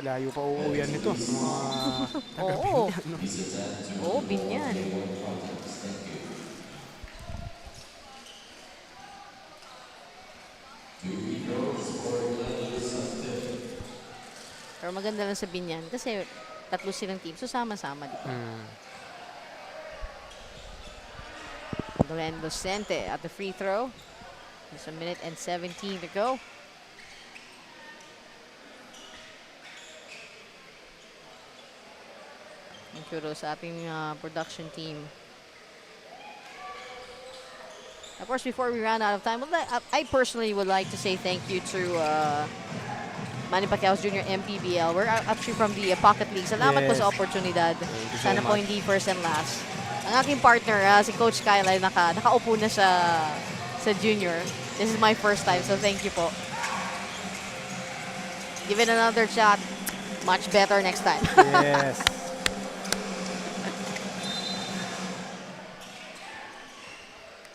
Malayo pa uuwian nito. Oo. Oo, BIñAN. Pero maganda lang sa BIñAN kasi tatlo silang team. So sama-sama dito. Glenn Lucente at the free throw. There's a minute and 17 to go. Kudos sa ating production team. Of course, before we run out of time, I personally would like to say thank you to Manny Pacquiao Jr. MPBL. We're actually from the Pocket League. Salamat po sa oportunidad. Sana po hindi first and last. Ang aking partner, si Coach Kyle, ay nakaupo na sa junior. This is my first time, so thank you po. Give it another shot. Much better next time. Yes.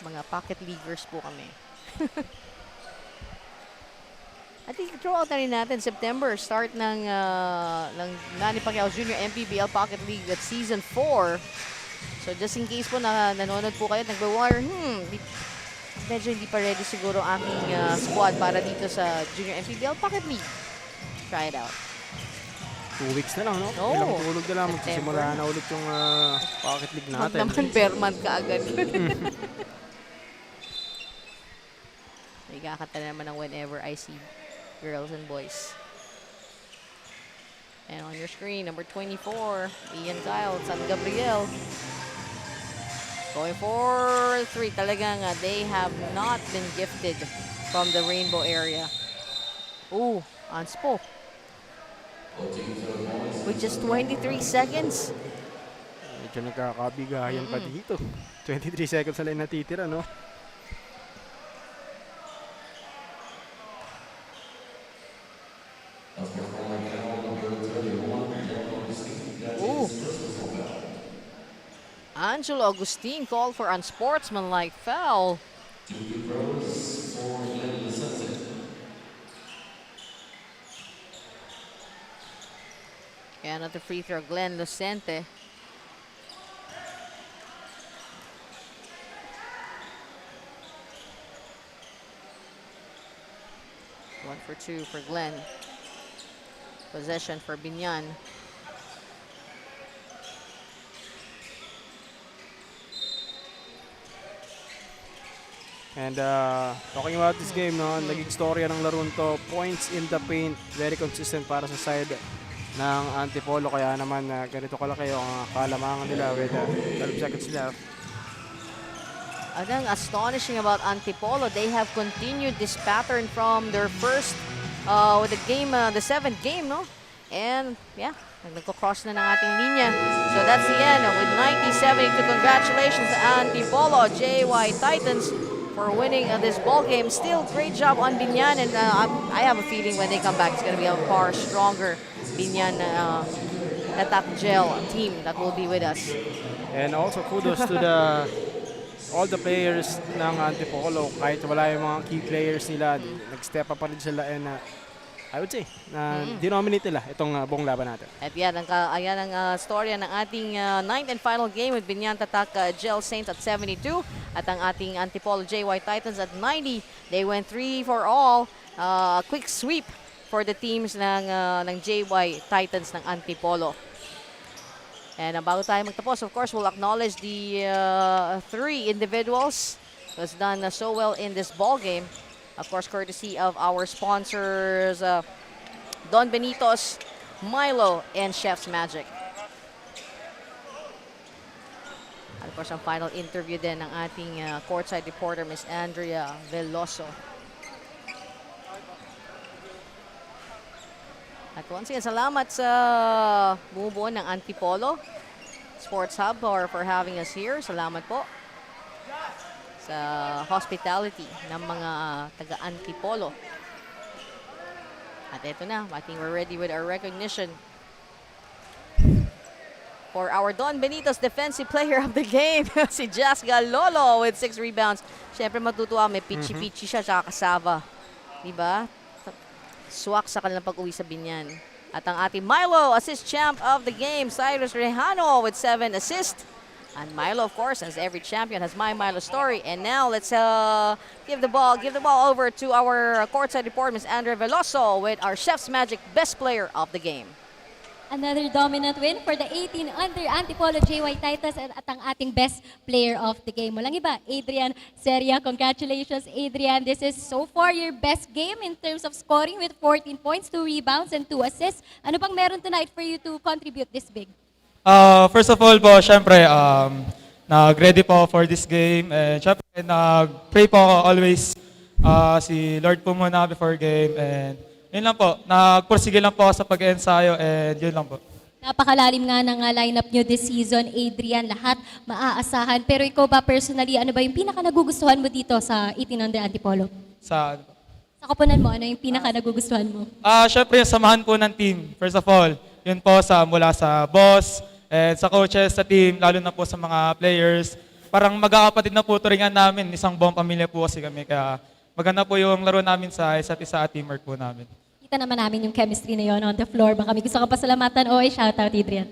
Mga pocket leaguers po kami. I think throughout na rin natin, September, start ng Manny Pacquiao Jr. MPBL Pocket League at Season 4. So just in case po na nanonood po kayo at nagbe-wire, medyo hindi pa ready siguro ang aking squad para dito sa Junior MPBL Pocket League. Try it out. 2 weeks na lang, no? Oo. Ilang tulog na lang. Magsisimula na ulit yung Pocket League Huwag natin. naman per month ka agad. Nagkakanta na naman ng Whenever I See Girls and Boys. And on your screen, number 24, Ian Kyle, San Gabriel. Going for 3. Talagang they have not been gifted from the rainbow area. Ooh, Anspo. With just 23 seconds. Medyo nagkakabigayan pa dito. 23 seconds na lang natitira, no? Ooh. Angelo Agustin called for unsportsmanlike foul. And at the free throw, Glenn Lucente. One for two for Glenn. Possession for Binyan. And talking about this game, no, naging storya ng larong to, points in the paint, very consistent para sa side ng Antipolo. Kaya naman ganito kalaki yung kalamangan nila with 12 seconds left. Ang astonishing about Antipolo, they have continued this pattern from their first with the game, the 7th game, no? And yeah, nagko-cross na ng ating linya. So that's the end with 90-72. Congratulations to Antipolo, JY Titans, for winning this ball game. Still, great job on Binyan, and I have a feeling when they come back, it's going to be a far stronger Binyan Tatak Gel team that will be with us. And also kudos to all the players ng Antipolo. Kahit wala yung mga key players nila, nag-step up pa rin sila, and I would say, denominate nila itong buong laban natin. At yan ang storya ng ating 9th and final game with BIÑAN TATAK Gel Saints at 72 at ang ating Antipolo JY Titans at 90. They went 3 for all. A quick sweep for the teams ng JY Titans ng Antipolo. And bago tayo magtapos, of course, we'll acknowledge the 3 individuals who has done so well in this ball game. Of course, courtesy of our sponsors, Don Benito's, Milo, and Chef's Magic. At of course, ang final interview din ng ating courtside reporter, Miss Andrea Veloso. At once again, salamat sa bumubuo ng Antipolo Sports Hub for having us here. Salamat po sa hospitality ng mga taga-Antipolo. At eto na, I think we're ready with our recognition for our Don Benito's Defensive Player of the Game, si Jas Galolo with 6 rebounds. Siyempre matutuwa, may pichi-pichi siya, tsaka kasava. Diba? Swak sa kanilang pag-uwi sa Binyan. At ang ating Milo, assist champ of the game, Cyrus Rejano with 7 assists. And Milo, of course, as every champion, has my Milo story. And now let's give the ball over to our courtside reporter, Ms. Andrea Veloso, with our Chef's Magic Best Player of the Game. Another dominant win for the 18 under Antipolo JY Titans at ang ating best player of the game. Walang iba, Adrian Seria. Congratulations, Adrian. This is so far your best game in terms of scoring with 14 points, 2 rebounds, and 2 assists. Ano bang meron tonight for you to contribute this big? First of all po, syempre, nag-ready po for this game. And syempre, nag-pray po ako always si Lord po muna before game. And yun lang po, nagpursige lang po sa pag-ensayo and yun lang po. Napakalalim nga ng lineup nyo this season, Adrian. Lahat maaasahan. Pero ikaw ba personally, ano ba yung pinaka-nagugustuhan mo dito sa 18 under Antipolo? Sa Koponan mo, ano yung pinaka-nagugustuhan mo? syempre, yung samahan po ng team. First of all, yun po mula sa boss, and sa coaches, sa team, lalo na po sa mga players. Parang magkakapatid na po turingan namin. Isang buong pamilya po kasi kami. Kaya maganda po yung laro namin sa isa't isa at teamwork po namin. Kita naman namin yung chemistry na yun on the floor. Baka may gusto kang pasalamatan o i-shoutout, Adrian.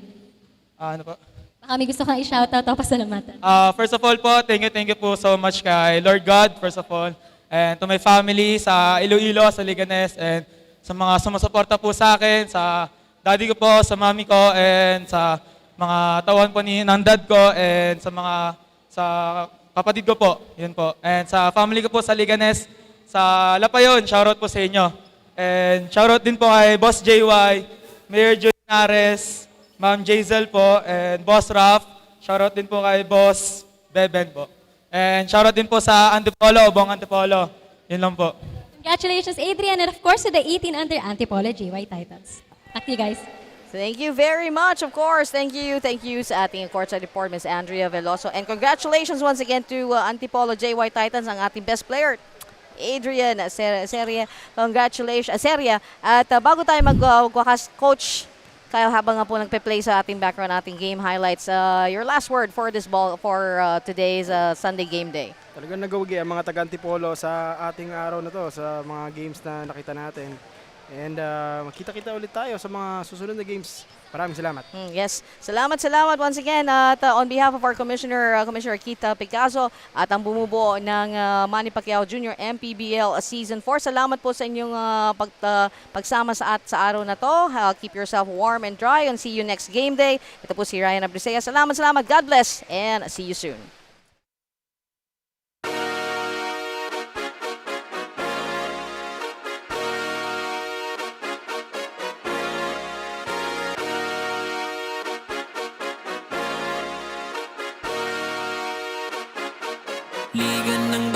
Ano po? Baka may gusto kang i-shoutout o pasalamatan. First of all po, thank you po so much kay Lord God, first of all. And to my family sa Iloilo, sa Liganes, and sa mga sumusuporta po sa akin, sa daddy ko po, sa mami ko, and sa mga tawan po ng dad ko, and sa kapatid ko po, yun po. And sa family ko po sa Liganes, sa Lapayon, shoutout po sa inyo. And shoutout din po kay Boss JY, Mayor Juniares, Ma'am Jazel po, and Boss Raf. Shoutout din po kay Boss Beben po. And shoutout din po sa Antipolo, buong Antipolo. Yun lang po. Congratulations, Adrian, and of course to the 18 under Antipolo JY Titans. Back to you guys. Thank you very much, of course. Thank you sa ating courtside report, Miss Andrea Veloso. And congratulations once again to Antipolo JY Titans, ang ating best player, Adrian Seria. Congratulations, Seria. At bago tayo magwakas, Coach Kyle, habang nga po nagpe-play sa ating background, ating game highlights, your last word for this ball for today's Sunday game day. Talagang nagawagi ang mga taga-Antipolo sa ating araw na to, sa mga games na nakita natin. And makita-kita ulit tayo sa mga susunod na games. Maraming salamat. Yes, salamat once again at on behalf of our Commissioner Kita Picasso at ang bumubuo ng Manny Pacquiao Jr. MPBL Season 4. Salamat po sa inyong pagsama sa araw na to. Keep yourself warm and dry and see you next game day. Ito po si Ryan Abrisea. Salamat. God bless and see you soon. Liga ng